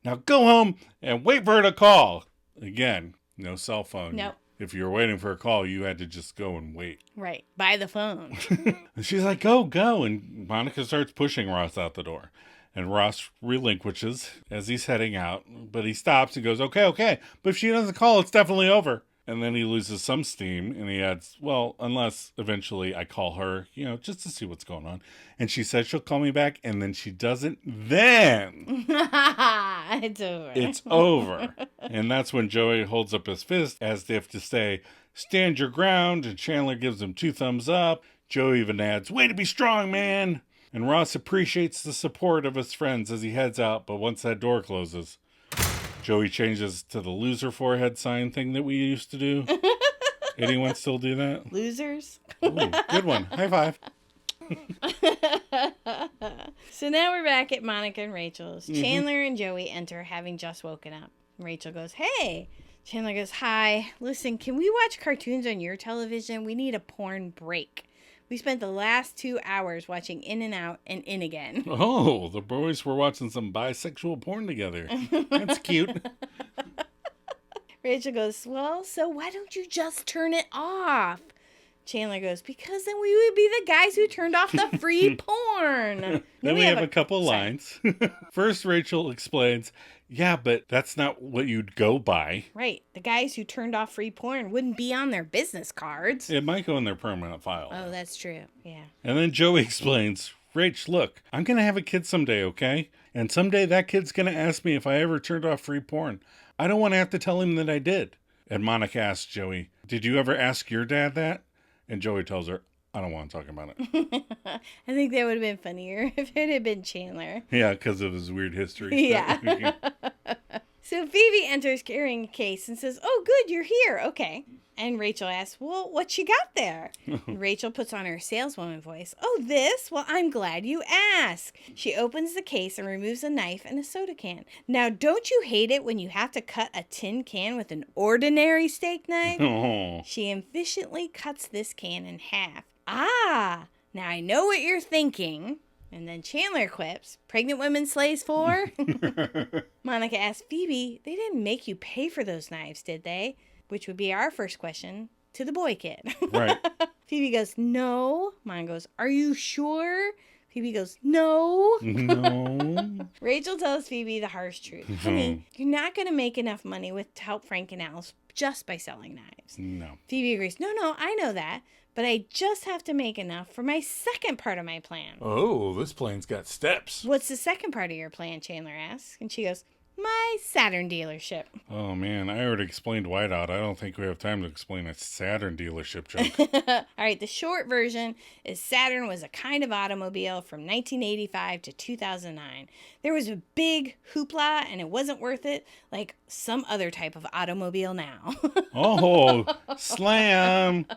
Now go home and wait for her to call. Again, no cell phone. Nope. If you were waiting for a call, you had to just go and wait. Right. By the phone. And she's like, go. And Monica starts pushing Ross out the door. And Ross relinquishes as he's heading out. But he stops and goes, okay. But if she doesn't call, it's definitely over. And then he loses some steam. And he adds, well, unless eventually I call her, just to see what's going on. And she says she'll call me back. And then she doesn't. Then It's over. it's over. And that's when Joey holds up his fist as if to say, stand your ground. And Chandler gives him 2 thumbs up. Joey even adds, way to be strong, man. And Ross appreciates the support of his friends as he heads out, but once that door closes, Joey changes to the loser forehead sign thing that we used to do. Anyone still do that? Losers. Ooh, good one. High five. So now we're back at Monica and Rachel's. Chandler and Joey enter, having just woken up. Rachel goes, hey. Chandler goes, hi. Listen, can we watch cartoons on your television? We need a porn break. We spent the last 2 hours watching In and Out and In Again. Oh, the boys were watching some bisexual porn together. That's cute. Rachel goes, well, so why don't you just turn it off? Chandler goes, because then we would be the guys who turned off the free porn. Then we have a couple lines. First, Rachel explains, yeah, but that's not what you'd go by. Right. The guys who turned off free porn wouldn't be on their business cards. It might go in their permanent file. Oh, that's true. Yeah. And then Joey explains, Rach, look, I'm going to have a kid someday, okay? And someday that kid's going to ask me if I ever turned off free porn. I don't want to have to tell him that I did. And Monica asks Joey, did you ever ask your dad that? And Joey tells her, I don't want to talk about it. I think that would have been funnier if it had been Chandler. Yeah, because of his weird history. Yeah. So Phoebe enters carrying a case and says, oh, good, you're here. Okay. And Rachel asks, well, what you got there? Rachel puts on her saleswoman voice. Oh, this? Well, I'm glad you asked. She opens the case and removes a knife and a soda can. Now, don't you hate it when you have to cut a tin can with an ordinary steak knife? Oh. She efficiently cuts this can in half. Ah, now I know what you're thinking. And then Chandler quips, pregnant women slays for? Monica asks Phoebe, they didn't make you pay for those knives, did they? Which would be our first question to the boy kid. Right. Phoebe goes, no. Monica goes, are you sure? Phoebe goes, no. No. Rachel tells Phoebe the harsh truth. Honey, you're not going to make enough money to help Frank and Alice just by selling knives. No. Phoebe agrees, no, I know that. But I just have to make enough for my second part of my plan. Oh, this plane's got steps. What's the second part of your plan? Chandler asks. And she goes, my Saturn dealership. Oh, man, I already explained Whiteout. I don't think we have time to explain a Saturn dealership joke. All right, the short version is Saturn was a kind of automobile from 1985 to 2009. There was a big hoopla, and it wasn't worth it like some other type of automobile now. Oh, slam.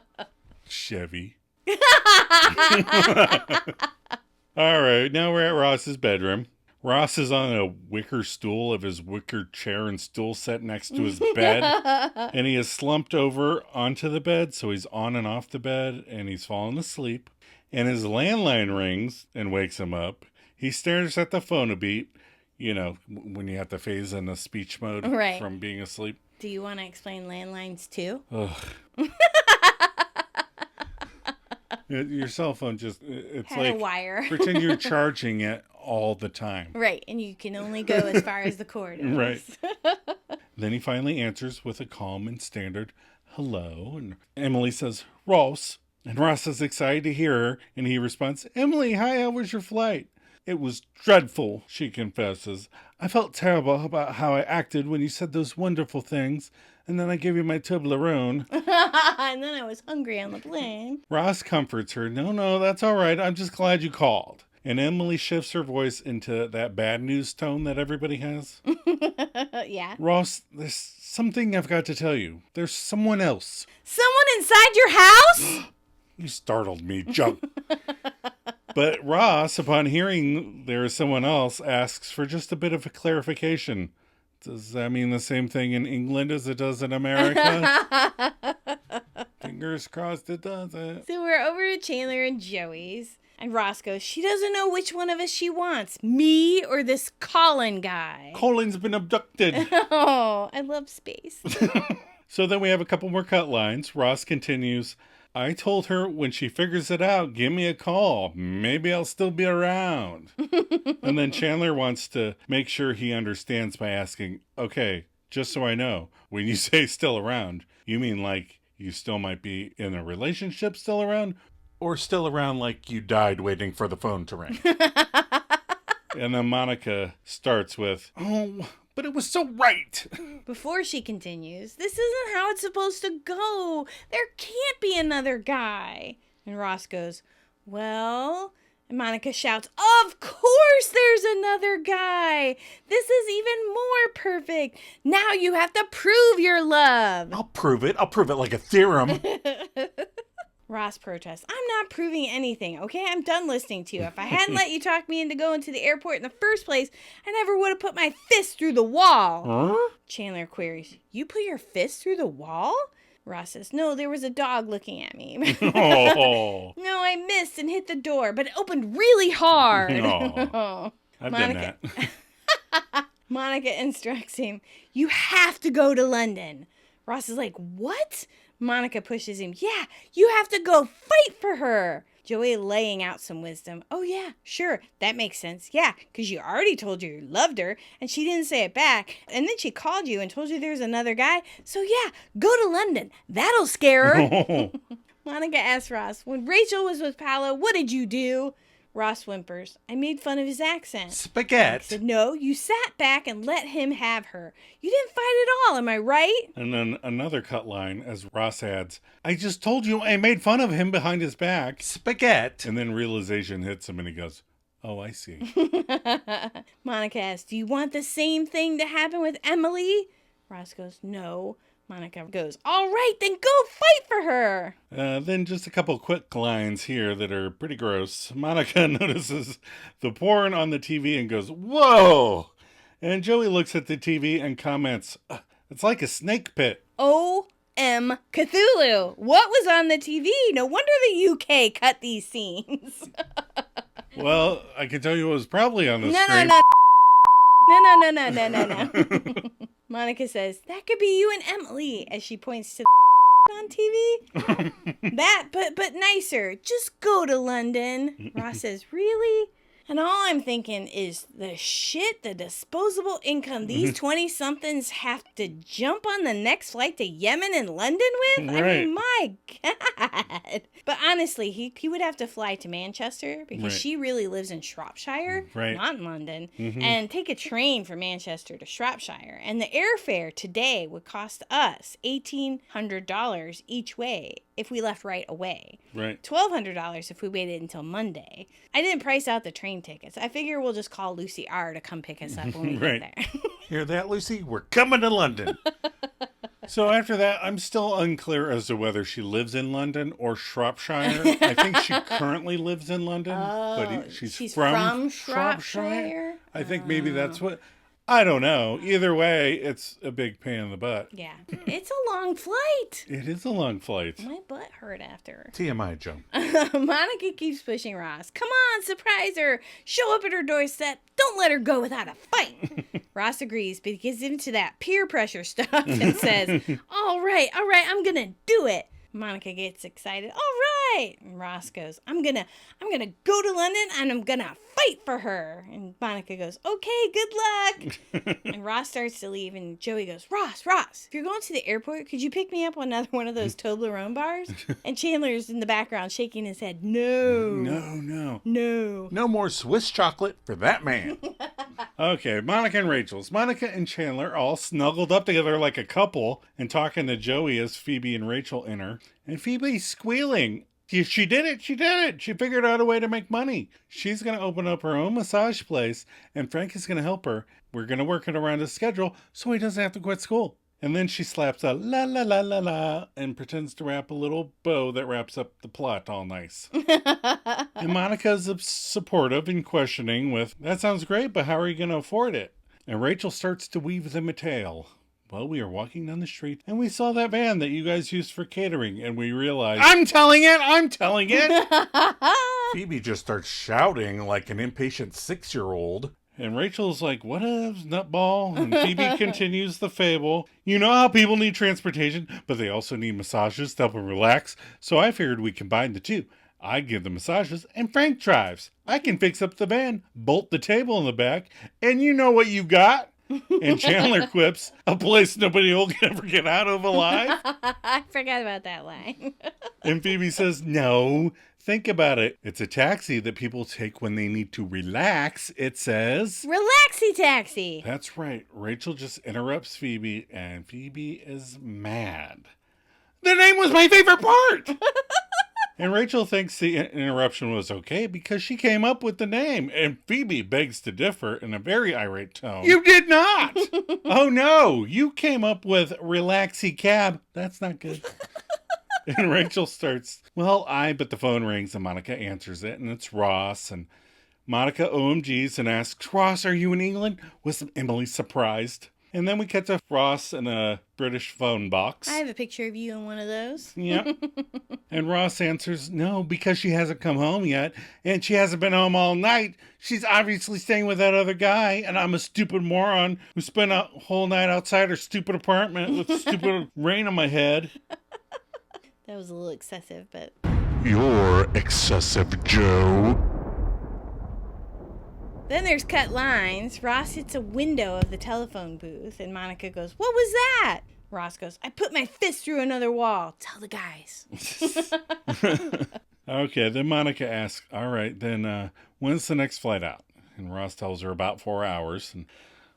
Chevy. All right, now we're at Ross's bedroom. Ross is on a wicker stool of his wicker chair and stool set next to his bed. And he is slumped over onto the bed, so he's on and off the bed, and he's fallen asleep. And his landline rings and wakes him up. He stares at the phone a beat. you know, when you have to phase in a speech mode Right. from being asleep. Do you want to explain landlines too? Ugh. Your cell phone just, it's Had like, a wire. pretend you're charging it all the time. Right, and you can only go as far as the cord is. Right. Then he finally answers with a calm and standard hello. And Emily says, Ross. And Ross is excited to hear her. And he responds, Emily, hi, how was your flight? It was dreadful, she confesses. I felt terrible about how I acted when you said those wonderful things. And then I gave you my Toblerone. And then I was hungry on the plane. Ross comforts her. No, that's all right. I'm just glad you called. And Emily shifts her voice into that bad news tone that everybody has. Yeah. Ross, there's something I've got to tell you. There's someone else. Someone inside your house? You startled me, jump. But Ross, upon hearing there is someone else, asks for just a bit of a clarification. Does that mean the same thing in England as it does in America? Fingers crossed it doesn't. So we're over to Chandler and Joey's. And Ross goes, she doesn't know which one of us she wants. Me or this Colin guy? Colin's been abducted. Oh, I love space. So then we have a couple more cut lines. Ross continues, I told her when she figures it out, give me a call. Maybe I'll still be around. And then Chandler wants to make sure he understands by asking, okay, just so I know, when you say still around, you mean like you still might be in a relationship still around? Or still around like you died waiting for the phone to ring? And then Monica starts with, oh, but it was so right. Before she continues, this isn't how it's supposed to go. There can't be another guy. And Ross goes, well... And Monica shouts, of course there's another guy. This is even more perfect. Now you have to prove your love. I'll prove it like a theorem. Ross protests, I'm not proving anything, okay? I'm done listening to you. If I hadn't let you talk me into going to the airport in the first place, I never would have put my fist through the wall. Huh? Chandler queries, you put your fist through the wall? Ross says, no, there was a dog looking at me. Oh. No, I missed and hit the door, but it opened really hard. Oh. I've done that. Monica instructs him, you have to go to London. Ross is like, what? Monica pushes him, yeah, you have to go fight for her. Joey laying out some wisdom. Oh, yeah, sure, that makes sense. Yeah, because you already told her you loved her, and she didn't say it back. And then she called you and told you there's another guy. So, yeah, go to London. That'll scare her. Monica asks Ross, when Rachel was with Paolo, what did you do? Ross whimpers, I made fun of his accent. Spaghetti. Said, no, you sat back and let him have her. You didn't fight at all, am I right? And then another cut line as Ross adds, I just told you I made fun of him behind his back. Spaghetti. And then realization hits him and he goes, oh, I see. Monica asks, do you want the same thing to happen with Emily? Ross goes, no. Monica goes, all right, then go fight for her. Then just a couple quick lines here that are pretty gross. Monica notices the porn on the TV and goes, whoa! And Joey looks at the TV and comments, it's like a snake pit. O.M. Cthulhu. What was on the TV? No wonder the UK cut these scenes. Well, I can tell you it was probably on the screen. No. Monica says, that could be you and Emily, as she points to the on TV. That, but nicer. Just go to London. Ross says, really? And all I'm thinking is the disposable income these 20-somethings have to jump on the next flight to Yemen and London with? Right. I mean, my God. But honestly, he would have to fly to Manchester because Right. she really lives in Shropshire, Right. not in London, Mhm. and take a train from Manchester to Shropshire. And the airfare today would cost us $1,800 each way if we left right away. Right. $1,200 if we waited until Monday. I didn't price out the train tickets. I figure we'll just call Lucy R to come pick us up when we Right. get there. Hear that, Lucy? We're coming to London. So after that, I'm still unclear as to whether she lives in London or Shropshire. I think she currently lives in London, but she's from Shropshire. I think maybe that's what... I don't know. Either way, it's a big pain in the butt. Yeah. It's a long flight. It is a long flight. My butt hurt after. TMI, Joe. Monica keeps pushing Ross. Come on, surprise her. Show up at her doorstep. Don't let her go without a fight. Ross agrees, but he gets into that peer pressure stuff and says, all right, I'm going to do it. Monica gets excited. All right. And Ross goes, I'm gonna go to London and I'm gonna fight for her. And Monica goes, okay, good luck. And Ross starts to leave and Joey goes, Ross, if you're going to the airport, could you pick me up on another one of those Toblerone bars? And Chandler's in the background shaking his head. No. No more Swiss chocolate for that man. Okay, Monica and Chandler all snuggled up together like a couple and talking to Joey as Phoebe and Rachel enter. And Phoebe's squealing. She did it. She figured out a way to make money. She's going to open up her own massage place and Frank is going to help her. We're going to work it around his schedule so he doesn't have to quit school. And then she slaps a la la la la la and pretends to wrap a little bow that wraps up the plot all nice. And Monica's supportive and questioning with, that sounds great, but how are you going to afford it? And Rachel starts to weave them a tale. Well, we are walking down the street and we saw that van that you guys used for catering and we realized, I'm telling it. Phoebe just starts shouting like an impatient 6-year-old. And Rachel's like, what is nutball? And Phoebe continues the fable. You know how people need transportation, but they also need massages to help them relax. So I figured we combine the two. I give the massages and Frank drives. I can fix up the van, bolt the table in the back, and you know what you got? And Chandler quips, a place nobody will ever get out of alive. I forgot about that line. And Phoebe says, no, think about it. It's a taxi that people take when they need to relax. It says, Relaxy taxi. That's right. Rachel just interrupts Phoebe and Phoebe is mad. The name was my favorite part. And Rachel thinks the interruption was okay because she came up with the name. And Phoebe begs to differ in a very irate tone. You did not! Oh no, you came up with Relaxy Cab. That's not good. And Rachel starts, but the phone rings and Monica answers it. And it's Ross. And Monica OMGs and asks, Ross, are you in England? Was Emily surprised? And then we cut to Ross in a British phone box. I have a picture of you in one of those. Yep. And Ross answers, no, because she hasn't come home yet. And she hasn't been home all night. She's obviously staying with that other guy. And I'm a stupid moron who spent a whole night outside her stupid apartment with stupid rain on my head. That was a little excessive, but... You're excessive, Joe. Then there's cut lines. Ross hits a window of the telephone booth, and Monica goes, what was that? Ross goes, I put my fist through another wall. Tell the guys. Okay, then Monica asks, all right, then when's the next flight out? And Ross tells her about 4 hours. And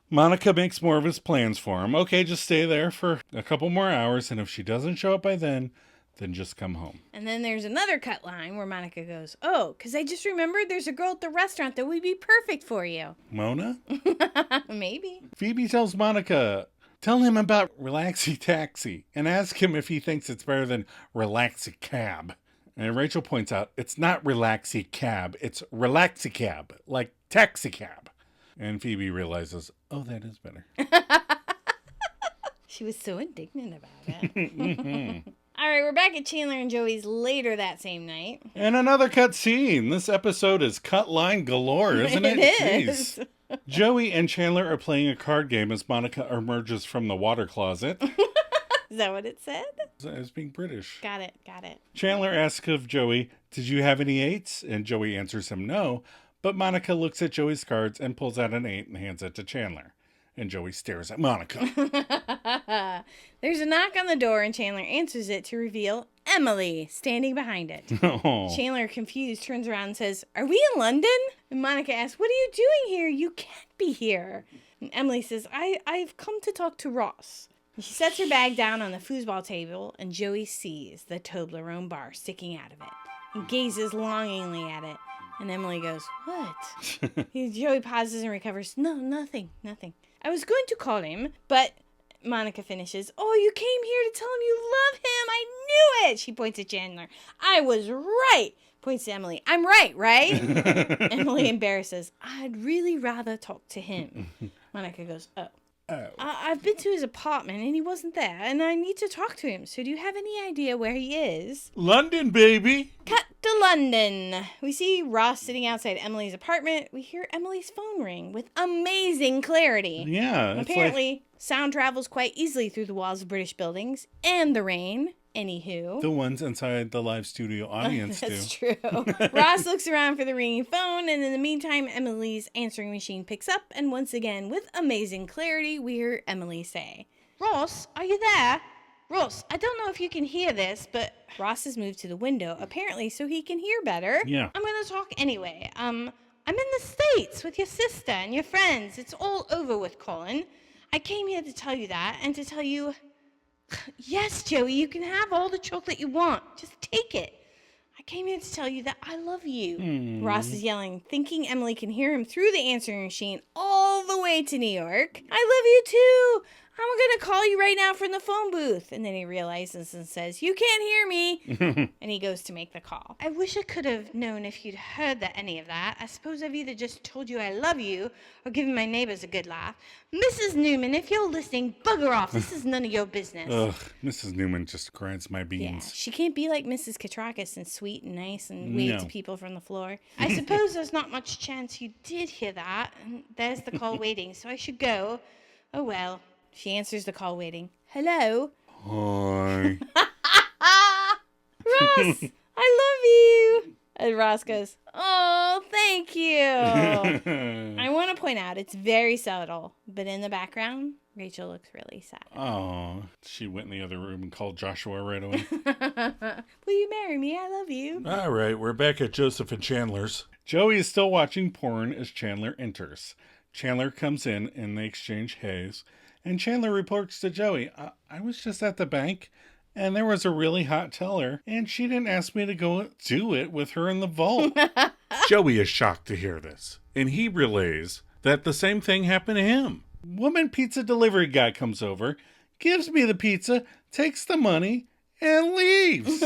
Monica makes more of his plans for him. Okay, just stay there for a couple more hours, and if she doesn't show up by then just come home. And then there's another cut line where Monica goes, oh, because I just remembered there's a girl at the restaurant that would be perfect for you. Mona? Maybe. Phoebe tells Monica, tell him about Relaxy Taxi and ask him if he thinks it's better than Relaxy Cab. And Rachel points out, it's not Relaxy Cab, it's Relaxy Cab, like taxi cab. And Phoebe realizes, oh, that is better. She was so indignant about it. All right, we're back at Chandler and Joey's later that same night. And another cut scene. This episode is cut line galore, isn't it? It is. Jeez. Joey and Chandler are playing a card game as Monica emerges from the water closet. Is that what it said? As being British. Got it. Chandler asks of Joey, did you have any 8s? And Joey answers him no. But Monica looks at Joey's cards and pulls out an 8 and hands it to Chandler. And Joey stares at Monica. There's a knock on the door and Chandler answers it to reveal Emily standing behind it. Oh. Chandler, confused, turns around and says, are we in London? And Monica asks, what are you doing here? You can't be here. And Emily says, I've come to talk to Ross. And she sets her bag down on the foosball table and Joey sees the Toblerone bar sticking out of it and gazes longingly at it. And Emily goes, what? Joey pauses and recovers. No, nothing. I was going to call him, but Monica finishes, oh, you came here to tell him you love him. I knew it. She points at Chandler. I was right. Points to Emily. I'm right, right? Emily embarrasses. I'd really rather talk to him. Monica goes, oh. I've been to his apartment and he wasn't there, and I need to talk to him. So do you have any idea where he is? London, baby. Cut to London. We see Ross sitting outside Emily's apartment. We hear Emily's phone ring with amazing clarity. Yeah. Apparently, sound travels quite easily through the walls of British buildings and the rain. Anywho. The ones inside the live studio audience do. That's true. Ross looks around for the ringing phone, and in the meantime, Emily's answering machine picks up, and once again, with amazing clarity, we hear Emily say, Ross, are you there? Ross, I don't know if you can hear this, but Ross has moved to the window, apparently, so he can hear better. Yeah. I'm going to talk anyway. I'm in the States with your sister and your friends. It's all over with Colin. I came here to tell you that, and to tell you... Yes, Joey, you can have all the chocolate you want. Just take it. I came here to tell you that I love you. Ross is yelling, thinking Emily can hear him through the answering machine all the way to New York. I love you too. I'm going to call you right now from the phone booth. And then he realizes and says, you can't hear me. And he goes to make the call. I wish I could have known if you'd heard any of that. I suppose I've either just told you I love you or given my neighbors a good laugh. Mrs. Newman, if you're listening, bugger off. This is none of your business. Ugh, Mrs. Newman just grinds my Yeah, beans. she can't be like Mrs. Katrakis and sweet and nice and wave to people from the floor. I suppose there's not much chance you did hear that. And there's the call waiting, so I should go. Oh, well. She answers the call waiting. Hello? Hi. Ross, I love you. And Ross goes, oh, thank you. I want to point out it's very subtle, but in the background, Rachel looks really sad. Oh, she went in the other room and called Joshua right away. Will you marry me? I love you. All right, we're back at Joseph and Chandler's. Joey is still watching porn as Chandler enters. Chandler comes in and they exchange hays. And Chandler reports to Joey, I was just at the bank, and there was a really hot teller, and she didn't ask me to go do it with her in the vault. Joey is shocked to hear this, and he relays that the same thing happened to him. Woman pizza delivery guy comes over, gives me the pizza, takes the money, and leaves.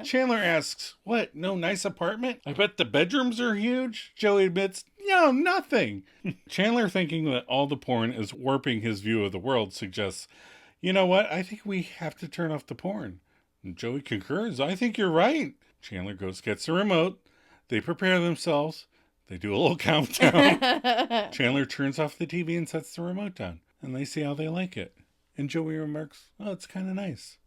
Chandler asks, what, no nice apartment? I bet the bedrooms are huge. Joey admits, no, nothing. Chandler, thinking that all the porn is warping his view of the world, suggests, you know what, I think we have to turn off the porn. And Joey concurs, I think you're right. Chandler gets the remote. They prepare themselves. They do a little countdown. Chandler turns off the TV and sets the remote down. And they see how they like it. And Joey remarks, oh, it's kind of nice.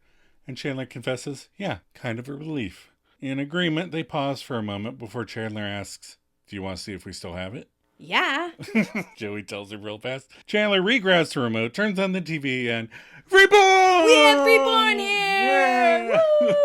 And Chandler confesses, yeah, kind of a relief. In agreement, they pause for a moment before Chandler asks, do you want to see if we still have it? Yeah. Joey tells her real fast. Chandler regrabs the remote, turns on the TV, and Reborn! We have Reborn here! Yeah! Woo!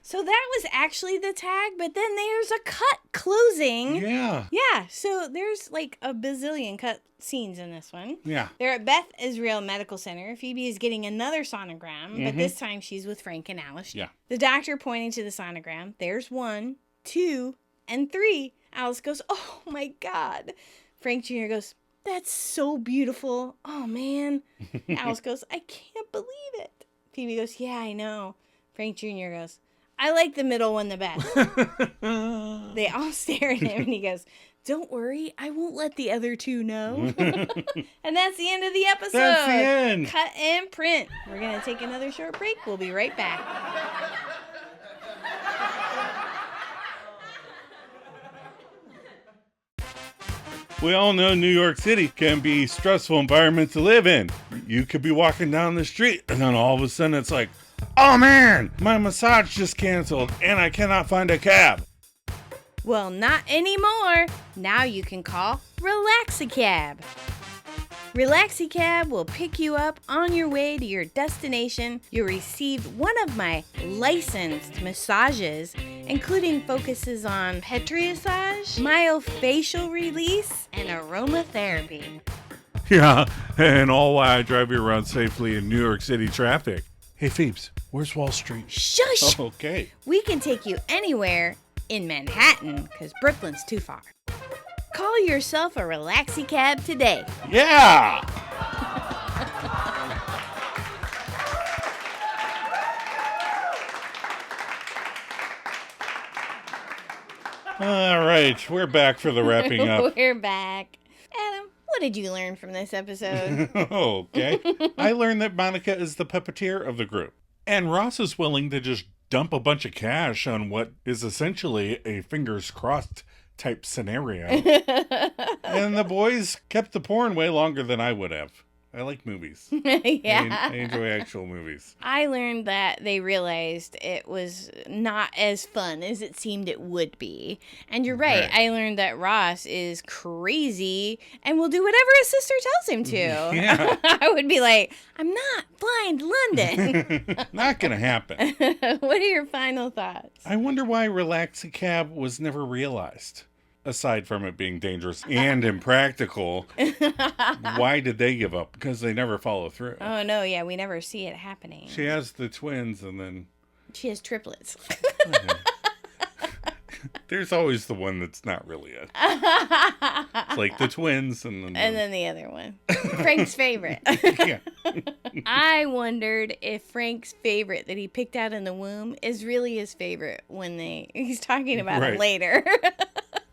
So that was actually the tag, but then there's a cut closing. Yeah. Yeah, so there's like a bazillion cut scenes in this one. Yeah. They're at Beth Israel Medical Center. Phoebe is getting another sonogram, but this time she's with Frank and Alice. Yeah. The doctor pointing to the sonogram. There's 1, 2, and 3. Alice goes, oh my God. Frank Jr. goes, that's so beautiful. Oh man. Alice goes, I can't believe it. Phoebe goes, yeah, I know. Frank Jr. goes, I like the middle one the best. They all stare at him and he goes, don't worry, I won't let the other 2 know. And that's the end of the episode. That's the end. Cut and print. We're going to take another short break. We'll be right back. We all know New York City can be a stressful environment to live in. You could be walking down the street and then all of a sudden it's like, oh man, my massage just canceled and I cannot find a cab. Well, not anymore. Now you can call Relaxicab. Relaxicab will pick you up on your way to your destination. You'll receive one of my licensed massages, including focuses on petrimassage, myofascial release, and aromatherapy. Yeah, and all while I drive you around safely in New York City traffic. Hey Phoebes, where's Wall Street? Shush! Okay. We can take you anywhere in Manhattan, because Brooklyn's too far. Call yourself a Relaxicab today. Yeah! All right, we're back for the wrapping up. We're back. Adam, what did you learn from this episode? Okay. I learned that Monica is the puppeteer of the group. And Ross is willing to just dump a bunch of cash on what is essentially a fingers crossed type scenario. And the boys kept the porn way longer than I would have. I like movies. Yeah. I enjoy actual movies. I learned that they realized it was not as fun as it seemed it would be. And you're right. I learned that Ross is crazy and will do whatever his sister tells him to. Yeah. I would be like, I'm not flying to London. Not going to happen. What are your final thoughts? I wonder why Relaxicab was never realized. Aside from it being dangerous and impractical, why did they give up? Because they never follow through. Oh, no, yeah, we never see it happening. She has the twins and then... She has triplets. There's always the one that's not really it. It's like the twins and then the other one. Frank's favorite. Yeah. I wondered if Frank's favorite that he picked out in the womb is really his favorite when he's talking about it later.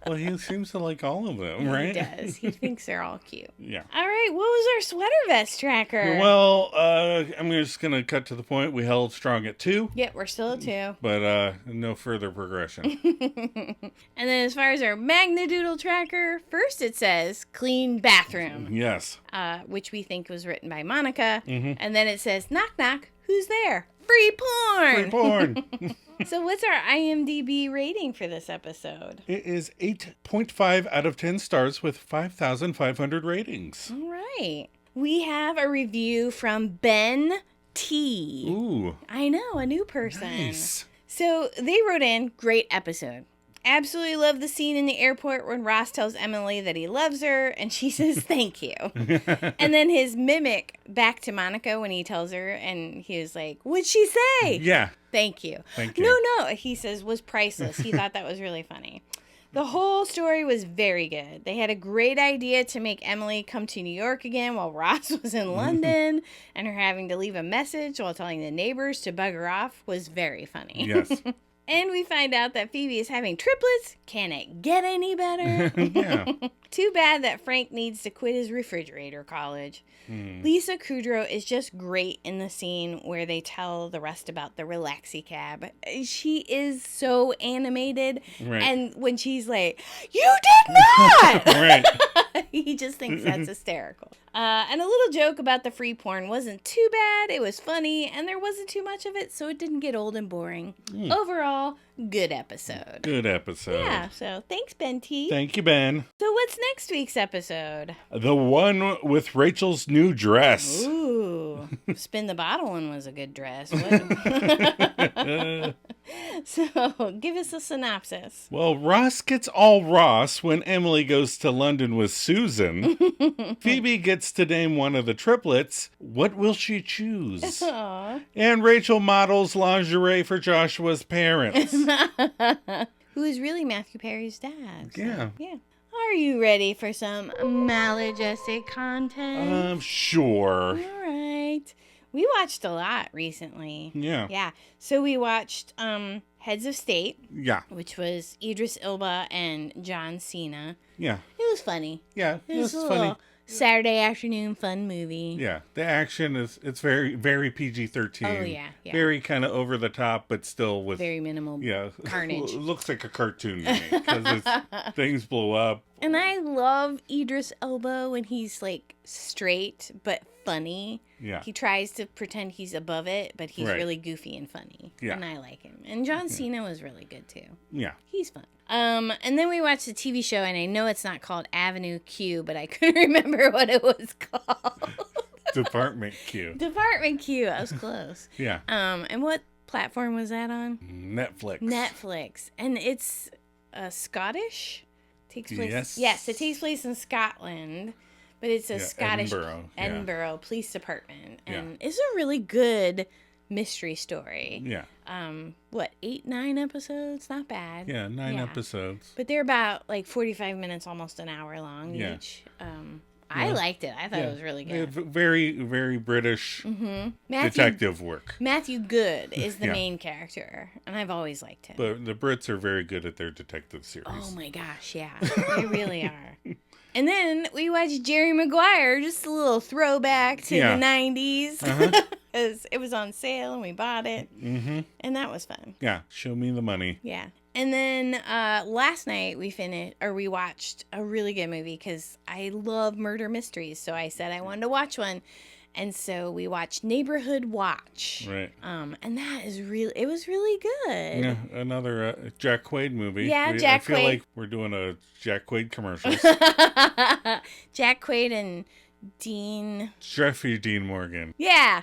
Well, he seems to like all of them, right? He does. He thinks they're all cute. Yeah. All right. What was our sweater vest tracker? Well, I'm just going to cut to the point. We held strong at 2. Yep, we're still at 2. But no further progression. And then as far as our Magnadoodle tracker, first it says clean bathroom. Yes. Which we think was written by Monica. Mm-hmm. And then it says, knock, knock, who's there? Free porn! Free porn! So what's our IMDb rating for this episode? It is 8.5 out of 10 stars with 5,500 ratings. All right. We have a review from Ben T. Ooh. I know, a new person. Nice. So they wrote in, great episode. Absolutely love the scene in the airport when Ross tells Emily that he loves her, and she says thank you. And then his mimic back to Monica when he tells her, and he was like, what'd she say? Yeah. Thank you. Thank you. No, he says, was priceless. He thought that was really funny. The whole story was very good. They had a great idea to make Emily come to New York again while Ross was in London, and her having to leave a message while telling the neighbors to bug her off was very funny. Yes. And we find out that Phoebe is having triplets. Can it get any better? Yeah. Too bad that Frank needs to quit his refrigerator college. Lisa Kudrow is just great in the scene where they tell the rest about the Relaxicab. She is so animated. Right. And when she's like, you did not! Right. He just thinks that's hysterical. And a little joke about the free porn wasn't too bad. It was funny, and there wasn't too much of it, so it didn't get old and boring. Overall, good episode. Good episode. Yeah, so thanks, Ben T. Thank you, Ben. So what's next week's episode? The one with Rachel's new dress. Ooh, Spin the Bottle one was a good dress. So, give us a synopsis. Well, Ross gets all Ross when Emily goes to London with Susan. Phoebe gets to name one of the triplets. What will she choose? Aww. And Rachel models lingerie for Joshua's parents. Who is really Matthew Perry's dad. So, Yeah. Yeah. Are you ready for some maladjusted content? Sure. All right. We watched a lot recently. Yeah. Yeah. So we watched Heads of State, Yeah. which was Idris Elba and John Cena. Yeah. It was funny. Yeah. It was a funny. little Saturday afternoon fun movie. Yeah. The action it's very, very PG-13. Oh, yeah. Very kind of over the top, but still with... Very minimal carnage. It looks like a cartoon to me because things blow up. And I love Idris Elba when he's like straight but funny. Yeah. He tries to pretend he's above it, but he's Right. really goofy and funny. Yeah. And I like him. And John Cena was really good too. Yeah. He's fun. And then we watched a TV show, and I know it's not called Avenue Q, but I couldn't remember what it was called. Department Q. Department Q. I was close. Yeah. And what platform was that on? Netflix. Netflix. And it's Scottish? Takes place. Yes, it takes place in Scotland, but it's a Scottish Edinburgh Police Department, and it's a really good mystery story. Yeah. 8, 9 episodes? Not bad. Yeah, 9 episodes. But they're about like 45 minutes, almost an hour long each. I liked it. I thought it was really good. Very, very British detective work. Matthew Good is the main character, and I've always liked him. But the Brits are very good at their detective series. Oh my gosh, yeah. They really are. And then we watched Jerry Maguire, just a little throwback to the 90s. Because it was on sale and we bought it. Mm-hmm. And that was fun. Yeah, show me the money. Yeah. And then last night we watched a really good movie because I love murder mysteries. So I said I wanted to watch one. And so we watched Neighborhood Watch. Right. And it was really good. Yeah, another Jack Quaid movie. Yeah, Jack Quaid. I feel like we're doing a Jack Quaid commercials. Jack Quaid and Jeffrey Dean Morgan. Yeah.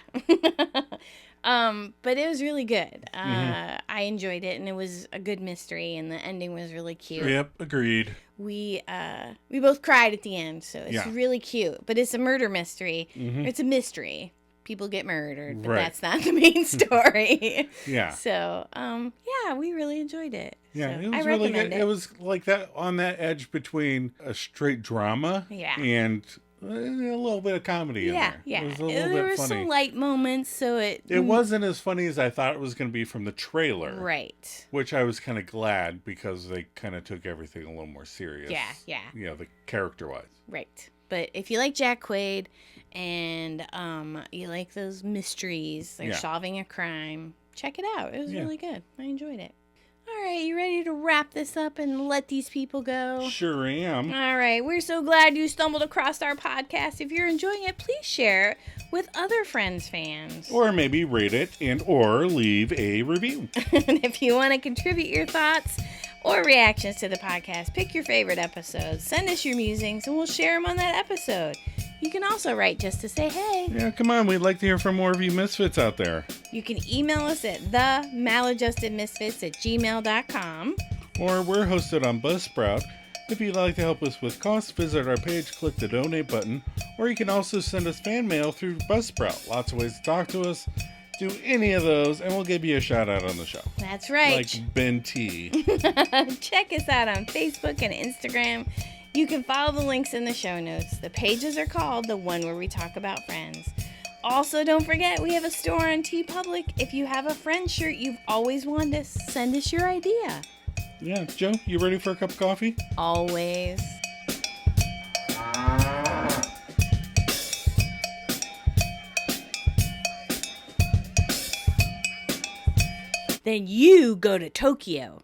But it was really good. I enjoyed it, and it was a good mystery, and the ending was really cute. Yep, agreed. We both cried at the end, so it's really cute. But it's a murder mystery. Mm-hmm. It's a mystery. People get murdered, but that's not the main story. Yeah. So, we really enjoyed it. Yeah, so it was really good. It was like that on that edge between a straight drama and a little bit of comedy in there. Yeah, it was a little bit there were funny. some light moments, so it wasn't as funny as I thought it was going to be from the trailer. Right. Which I was kind of glad because they kind of took everything a little more serious. Yeah. You know, the character-wise. Right. But if you like Jack Quaid and you like those mysteries, they're solving a crime, check it out. It was really good. I enjoyed it. All right, you ready to wrap this up and let these people go? Sure am. All right, we're so glad you stumbled across our podcast. If you're enjoying it, please share it with other Friends fans. Or maybe rate it or leave a review. And if you want to contribute your thoughts or reactions to the podcast, pick your favorite episodes, send us your musings, and we'll share them on that episode. You can also write just to say hey. Yeah, come on. We'd like to hear from more of you misfits out there. You can email us at themaladjustedmisfits@gmail.com. Or we're hosted on Buzzsprout. If you'd like to help us with costs, visit our page, click the donate button. Or you can also send us fan mail through Buzzsprout. Lots of ways to talk to us. Do any of those, and we'll give you a shout out on the show. That's right. Like Ben T. Check us out on Facebook and Instagram. You can follow the links in the show notes. The pages are called The One Where We Talk About Friends. Also, don't forget, we have a store on TeePublic. If you have a friend shirt you've always wanted to send us your idea. Yeah, Joe, you ready for a cup of coffee? Always. Then you go to Tokyo.